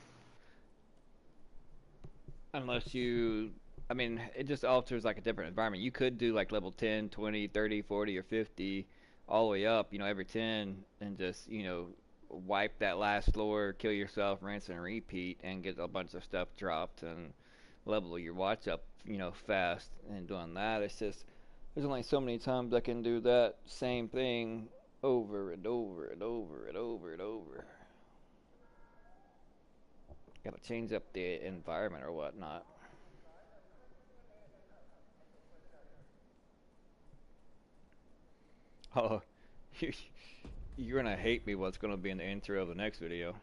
Unless it just alters like a different environment. You could do like level 10, 20, 30, 40, or 50 all the way up, every 10 and just, wipe that last floor, kill yourself, rinse and repeat, and get a bunch of stuff dropped and level your watch up, fast. And doing that, it's just, there's only so many times I can do that same thing over and over and over and over and over. Gotta change up the environment or whatnot. Oh, you're gonna hate me what's gonna be in the intro of the next video.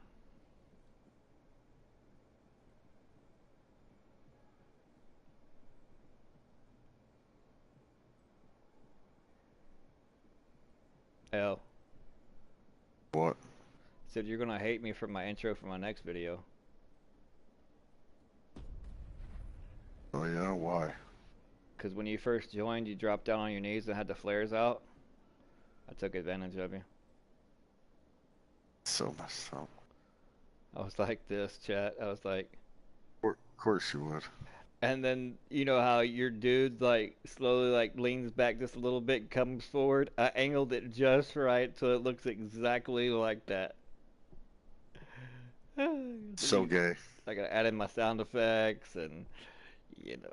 L. What? Said you're gonna hate me for my intro for my next video. Oh yeah, why? Because when you first joined, you dropped down on your knees and had the flares out. I took advantage of you. So messed up. I was like this, chat. I was like... Of course you would. And then, you know how your dude, like, slowly, like, leans back just a little bit and comes forward? I angled it just right so it looks exactly like that. So gay. I gotta add in my sound effects and, you know...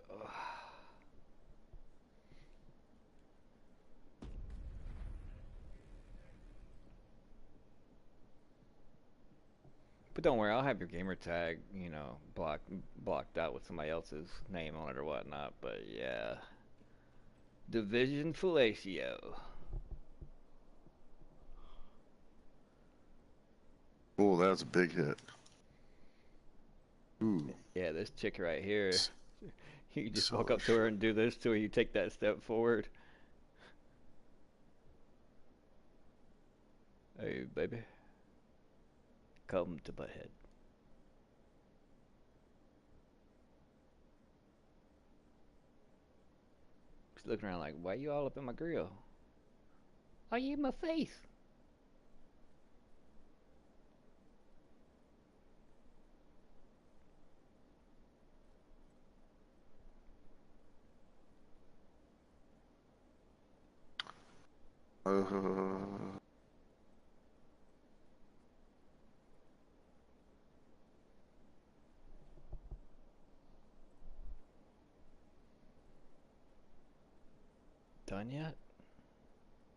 But don't worry, I'll have your gamer tag, blocked out with somebody else's name on it or whatnot. But yeah, Division Fellatio. Oh, that was a big hit. Ooh. Yeah, this chick right here. You just walk up to her and do this to her. You take that step forward. Hey, baby. Come to Butthead. He's looking around like, why you all up in my grill? Are you in my face? Done yet?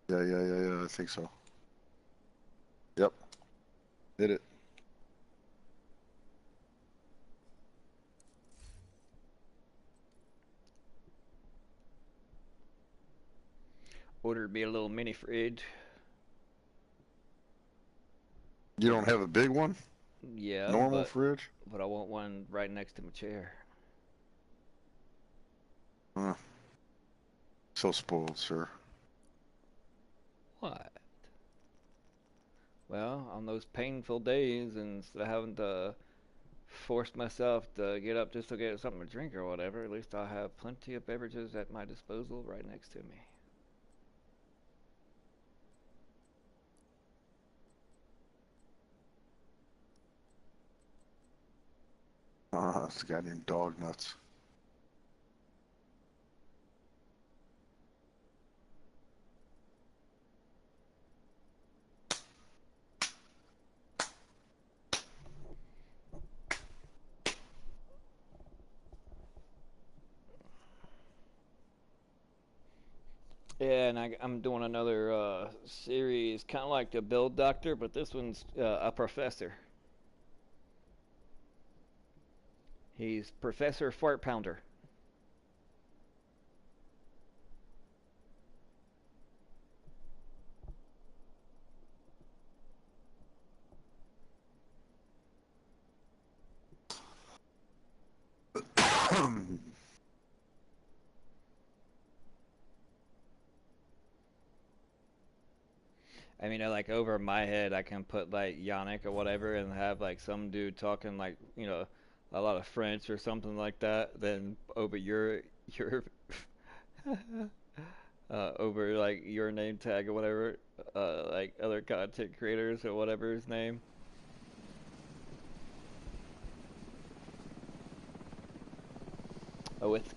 Yeah, I think so. Yep. Did it. Ordered me a little mini fridge. You don't have a big one? Yeah, Normal fridge? but I want one right next to my chair. Huh. So spoiled, sir. What? Well, on those painful days, instead of having to force myself to get up just to get something to drink or whatever, at least I'll have plenty of beverages at my disposal right next to me. This guy named Dog Nuts. Yeah, and I'm doing another series, kind of like the Build Doctor, but this one's a professor. He's Professor Fart Pounder. I mean, like over my head, I can put like Yannick or whatever, and have like some dude talking like a lot of French or something like that. Then over your over like your name tag or whatever, like other content creators or whatever his name. Oh, it's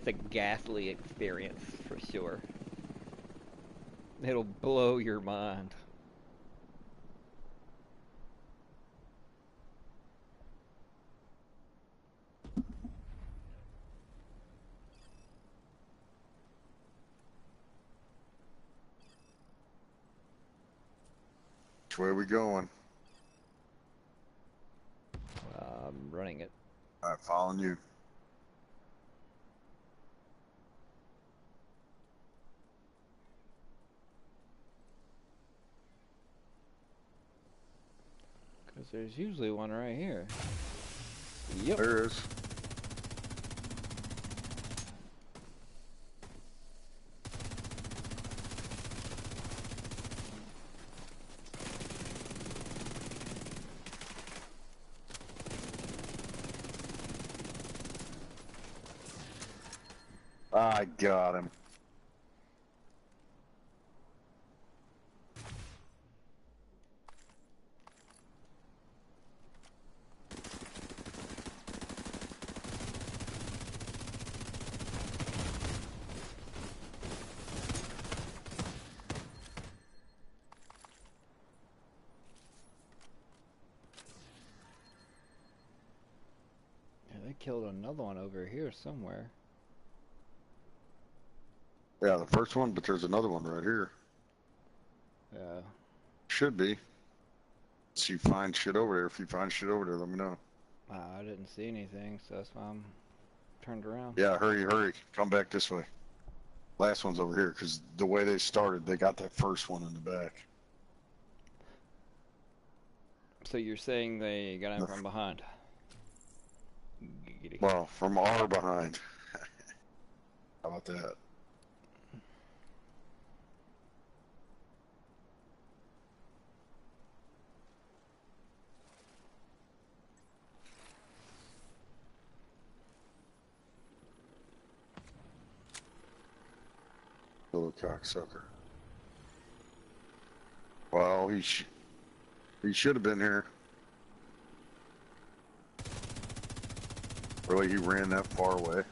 a ghastly experience for sure. It'll blow your mind. Which way are we going? I'm running it. All right, following you. Because there's usually one right here. Yep. There is. I got him. Yeah, they killed another one over here somewhere. Yeah, the first one, but there's another one right here. Yeah. Should be. So you find shit over there. If you find shit over there, let me know. I didn't see anything, so that's why I'm turned around. Yeah, hurry. Come back this way. Last one's over here, because the way they started, they got that first one in the back. So you're saying they got him from behind? Well, from our behind. How about that? Little cocksucker. Well, he should have been here. Really, he ran that far away.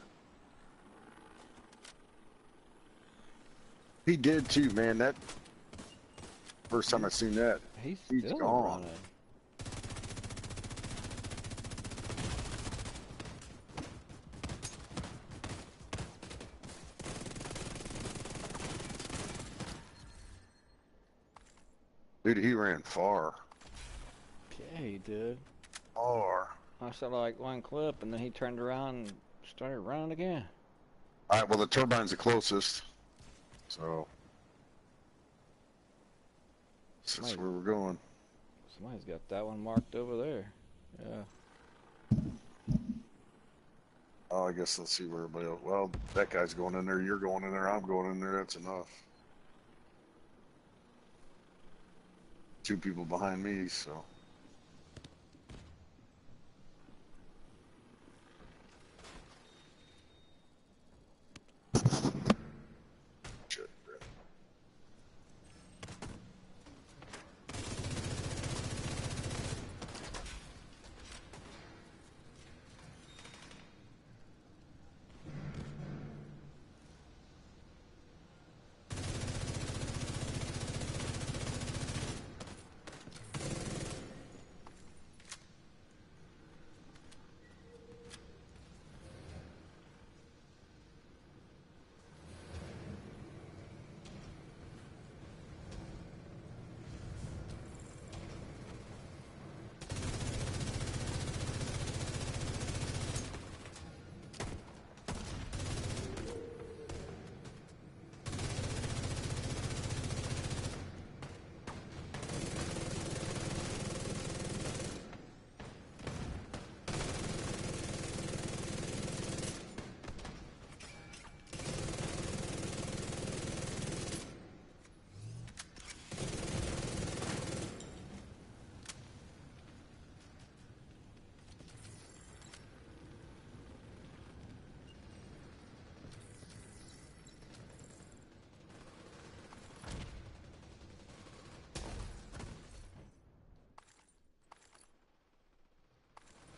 He did too, man. That first time I seen that, he's still gone. Running. Dude, he ran far. Yeah, he did. Far. I saw like one clip, and then he turned around and started running again. All right, well, the turbine's the closest, so that's where we're going. Somebody's got that one marked over there. Yeah. Oh, I guess let's see where everybody else. Well, that guy's going in there. You're going in there. I'm going in there. That's enough. 2 people behind me, so. Shit.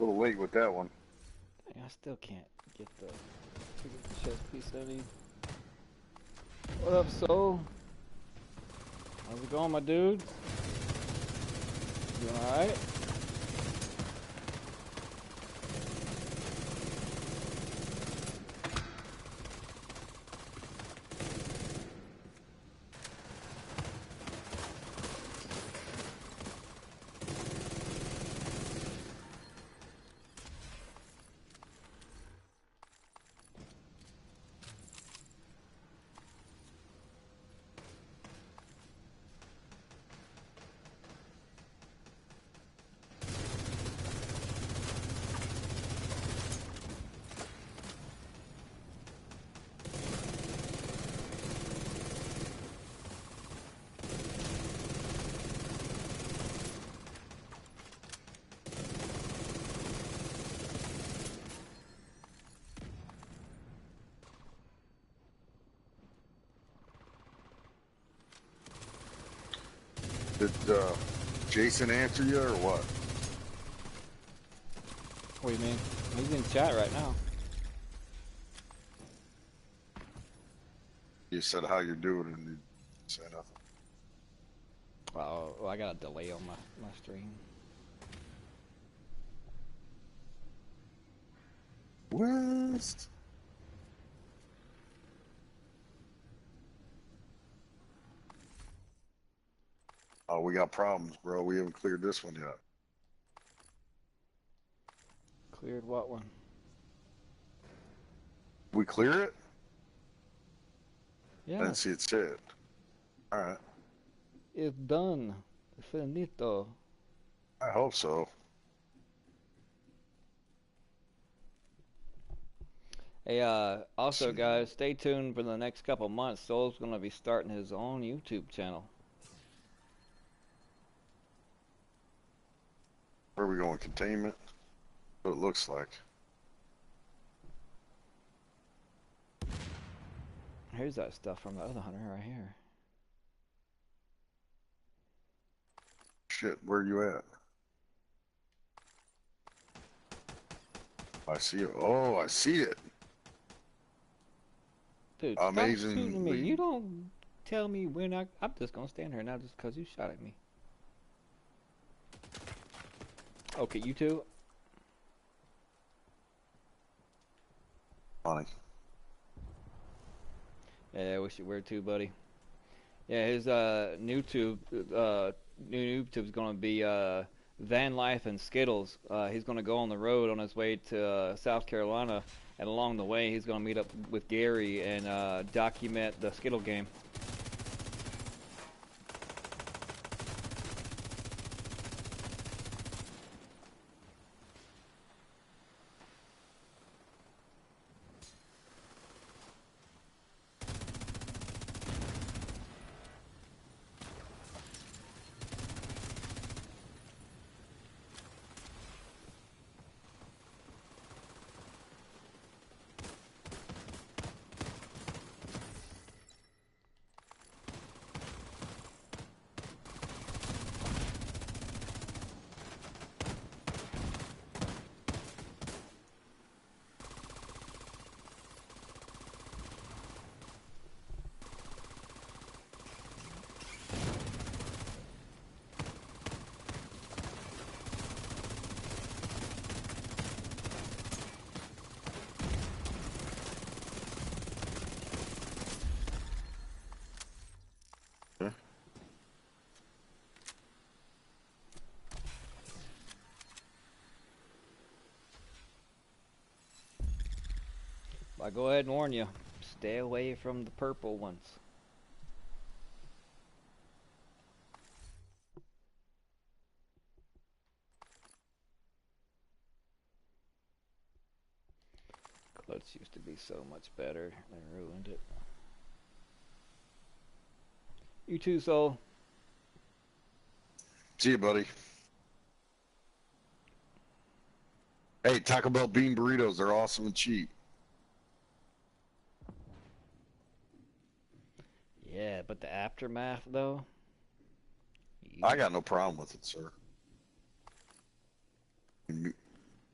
A little late with that one. Dang, I still can't get the chest piece I need. What up, Soul? How's it going, my dude? You alright? Did Jason answer you or what? What do you mean? He's in chat right now. You said how you're doing and you say nothing. Well, I got a delay on my stream. West. Oh, we got problems, bro. We haven't cleared this one yet. Cleared what one? We clear it? Yeah. I didn't see it said. All right. It's done. Finito. I hope so. Hey, also guys, stay tuned for the next couple months. Soul's gonna be starting his own YouTube channel. Where are we going? Containment? What it looks like. Here's that stuff from the other hunter right here. Shit, where you at? I see it. Oh, I see it. Dude, amazing. Stop shooting me. You don't tell me when I'm just gonna stand here now just because you shot at me. Okay, you two. Funny. Yeah, I wish you were too, buddy. Yeah, his new tube's gonna be van life and Skittles. He's gonna go on the road on his way to South Carolina, and along the way he's gonna meet up with Gary and document the Skittle game. I go ahead and warn you, stay away from the purple ones. Clutch used to be so much better. They ruined it. You too, Soul. See you, buddy. Hey, Taco Bell bean burritos, they're awesome and cheap. Yeah, but the aftermath, though? I got no problem with it, sir.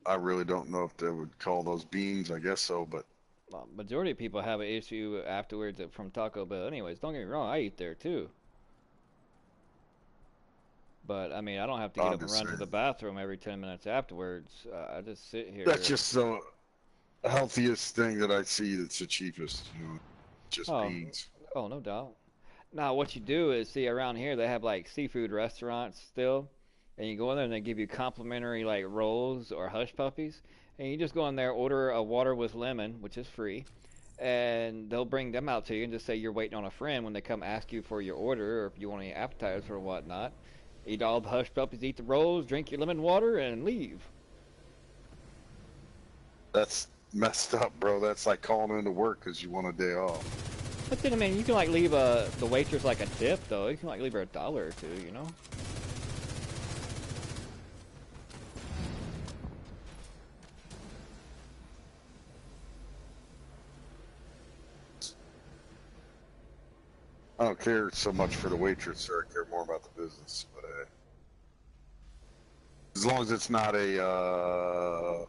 I really don't know if they would call those beans. I guess so, but... Well, majority of people have an issue afterwards from Taco Bell anyways. Don't get me wrong, I eat there, too. But, I mean, I don't have to get up and run to the bathroom every 10 minutes afterwards. I just sit here. That's just the healthiest thing that I see that's the cheapest, you know, just beans. Oh, no doubt. Now, what you do is, see, around here, they have, like, seafood restaurants still. And you go in there and they give you complimentary, like, rolls or hush puppies. And you just go in there, order a water with lemon, which is free. And they'll bring them out to you and just say you're waiting on a friend when they come ask you for your order or if you want any appetizers or whatnot. Eat all the hush puppies, eat the rolls, drink your lemon water, and leave. That's messed up, bro. That's like calling into work because you want a day off. But then, I mean, you can, like, leave the waitress, like, a tip, though. You can, like, leave her $1 or $2, you know? I don't care so much for the waitress, sir. I care more about the business. But as long as it's not a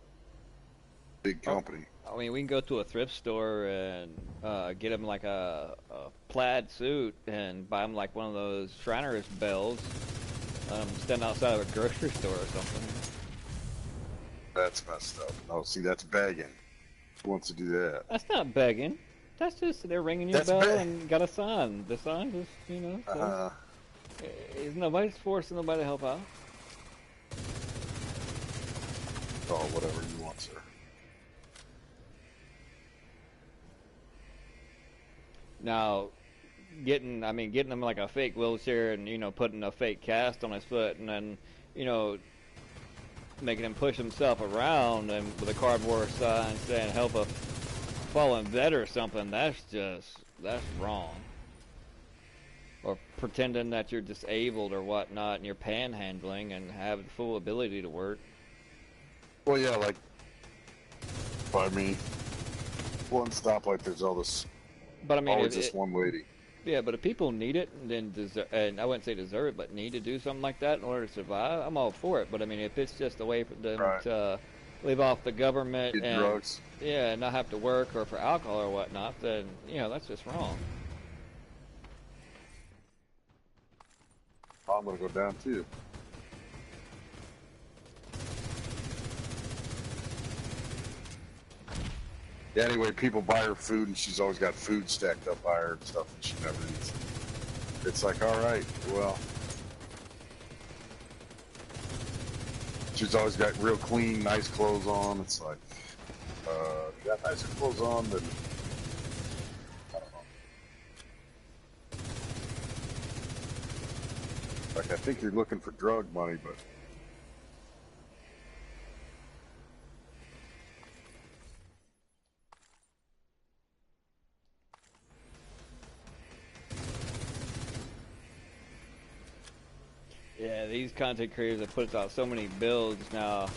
big company. I mean, we can go to a thrift store and get them like a plaid suit and buy them like one of those Shriner's bells. Stand outside of a grocery store or something. That's messed up. No, see, that's begging. Who wants to do that? That's not begging. That's just they're ringing your bell and got a sign. The sign just, you know, so nobody's forcing nobody to help out. Oh, whatever you want, sir. Now, getting them like a fake wheelchair and, you know, putting a fake cast on his foot and then, you know, making him push himself around and with a cardboard sign saying help a fallen vet or something, that's wrong. Or pretending that you're disabled or whatnot and you're panhandling and have full ability to work. Well, yeah, like, I mean, one stoplight, there's all this But I mean, Always this one lady. yeah, but if people need it, and then deserve, and I wouldn't say deserve it, but need to do something like that in order to survive, I'm all for it. But I mean, if it's just a way for them Right. to live off the government Get and drugs. yeah, not have to work or for alcohol or whatnot, then that's just wrong. I'm gonna go down too. Yeah, anyway, people buy her food, and she's always got food stacked up by her and stuff, and she never eats. It's like, all right, well, she's always got real clean, nice clothes on. It's like, you got nicer clothes on than, I don't know. Like, I think you're looking for drug money, but. Yeah, these content creators that put out so many builds now.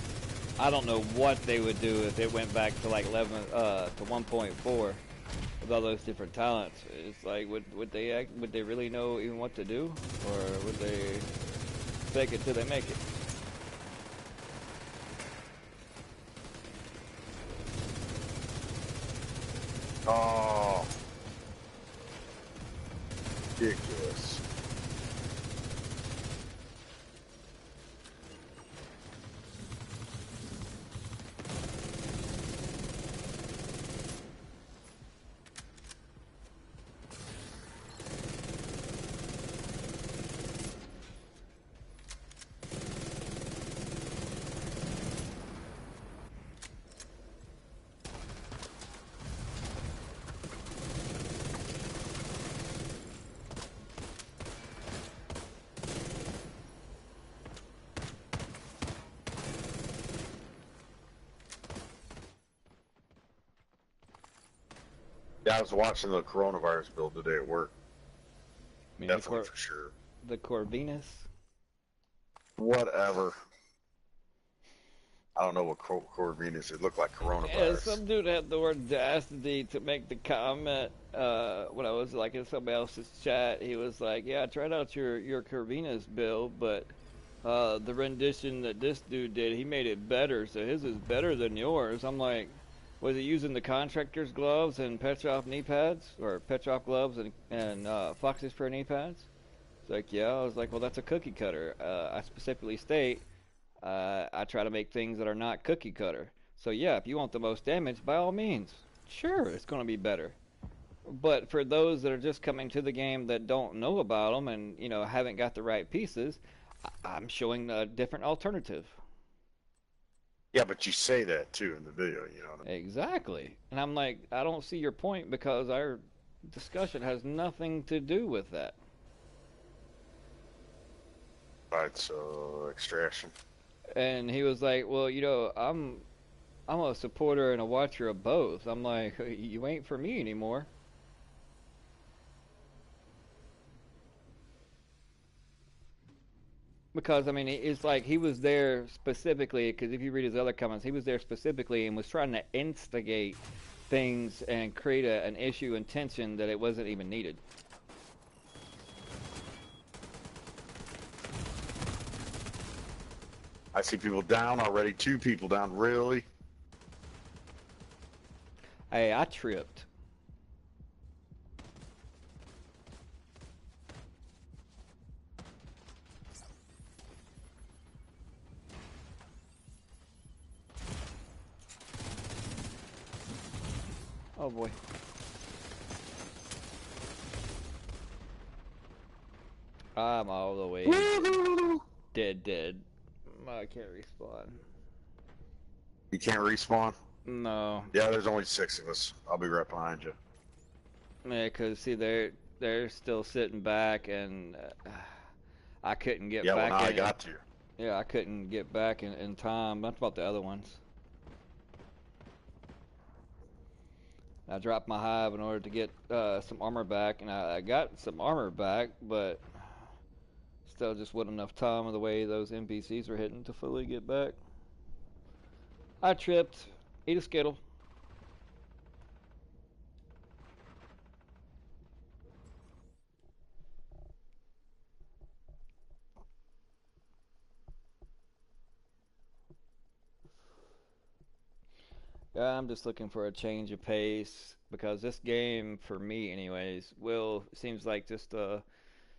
I don't know what they would do if it went back to like 11 to 1.4 with all those different talents. It's like would they really know even what to do, or would they fake it till they make it? Oh, ridiculous. Yeah, I was watching the coronavirus build today at work. I mean, Definitely for sure. The Corvinus. Whatever. I don't know what Corvinus. It looked like coronavirus. Yeah, some dude had the audacity to make the comment when I was like in somebody else's chat. He was like, "Yeah, I tried out your Corvinus build, but the rendition that this dude did, he made it better. So his is better than yours." I'm like, was he using the contractor's gloves and Petrov knee pads, or Petrov gloves and Fox's for knee pads? It's like, yeah. I was like, well, that's a cookie cutter. I specifically state I try to make things that are not cookie cutter. So yeah, if you want the most damage, by all means, sure, it's going to be better. But for those that are just coming to the game that don't know about them and haven't got the right pieces, I'm showing a different alternative. Yeah, but you say that too in the video, you know what I mean? Exactly. And I'm like, I don't see your point because our discussion has nothing to do with that. Right, so extraction. And he was like, well, I'm a supporter and a watcher of both. I'm like, you ain't for me anymore. Because I mean, it's like he was there specifically. Because if you read his other comments, he was there specifically and was trying to instigate things and create an issue and tension that it wasn't even needed. I see people down already. 2 people down. Really? Hey, I tripped. Oh boy. I'm all the way dead. I can't respawn. You can't respawn? No. Yeah, there's only 6 of us. I'll be right behind you. Yeah, because see, they're still sitting back, and I couldn't get back. Yeah, well, now I got to. Yeah, I couldn't get back in time. That's about the other ones. I dropped my hive in order to get some armor back, and I got some armor back, but still just wasn't enough time of the way those NPCs were hitting to fully get back. I tripped. Eat a Skittle. I'm just looking for a change of pace because this game, for me, anyways, will seems like just the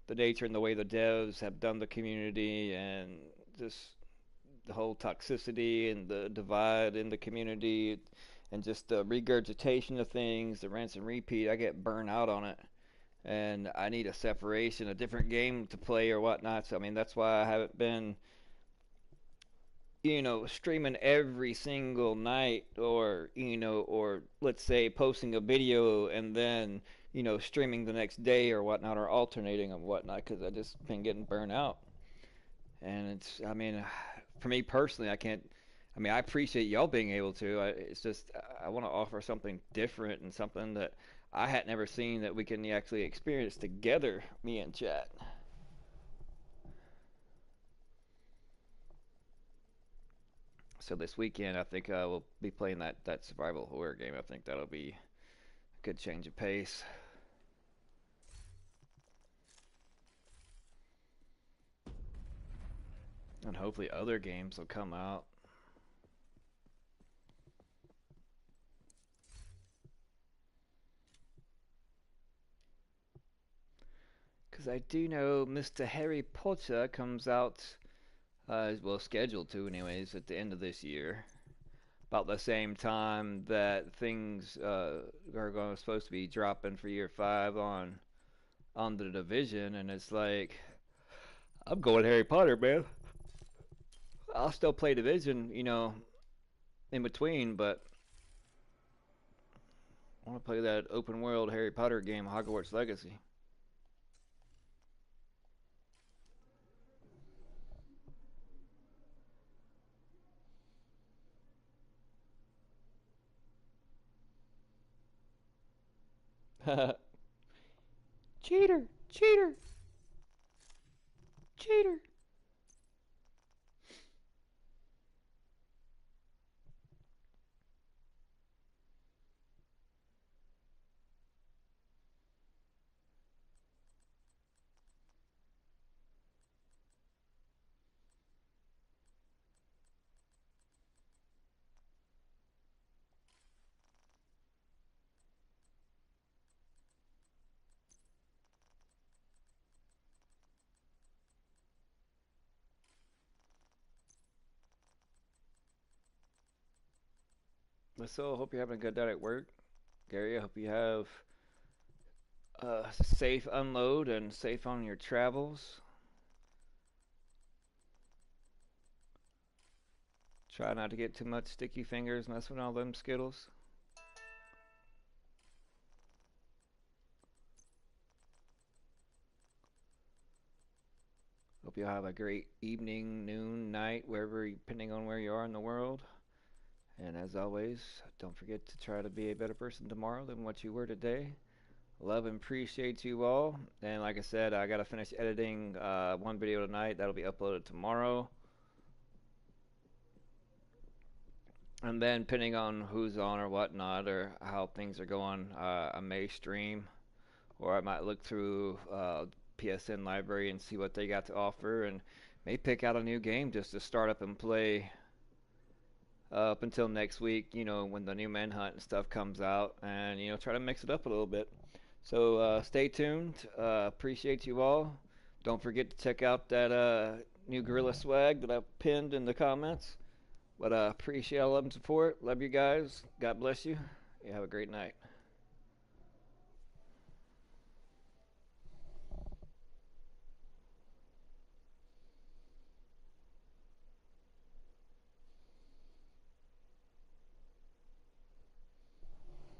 nature and the way the devs have done the community and just the whole toxicity and the divide in the community and just the regurgitation of things, the rinse and repeat. I get burnt out on it, and I need a separation, a different game to play or whatnot. So I mean, that's why I haven't been, streaming every single night, or or let's say posting a video and then streaming the next day or whatnot, or alternating and whatnot, because I just been getting burnt out. And it's, I mean, for me personally, I can't. I mean, I appreciate y'all being able to. It's just I want to offer something different and something that I had never seen that we can actually experience together, me and chat. So this weekend, I think we'll be playing that survival horror game. I think that'll be a good change of pace. And hopefully other games will come out. Because I do know Mr. Harry Potter comes out, well, scheduled to anyways, at the end of this year. About the same time that things are supposed to be dropping for year 5 on the Division, and it's like, I'm going Harry Potter, man. I'll still play Division, in between, but I want to play that open world Harry Potter game, Hogwarts Legacy. Cheater! Cheater! Cheater! So, I hope you're having a good day at work. Gary, I hope you have safe unload and safe on your travels. Try not to get too much sticky fingers messing with all them Skittles. Hope you have a great evening, noon, night, wherever, depending on where you are in the world. And as always, don't forget to try to be a better person tomorrow than what you were today. Love and appreciate you all. And like I said, I gotta finish editing one video tonight. That'll be uploaded tomorrow. And then, depending on who's on or whatnot, or how things are going, I may stream, or I might look through PSN library and see what they got to offer, and may pick out a new game just to start up and play up until next week, when the new Manhunt and stuff comes out, and, try to mix it up a little bit. So stay tuned. Appreciate you all. Don't forget to check out that new Gorilla swag that I pinned in the comments. But appreciate all love and support. Love you guys. God bless you. You have a great night.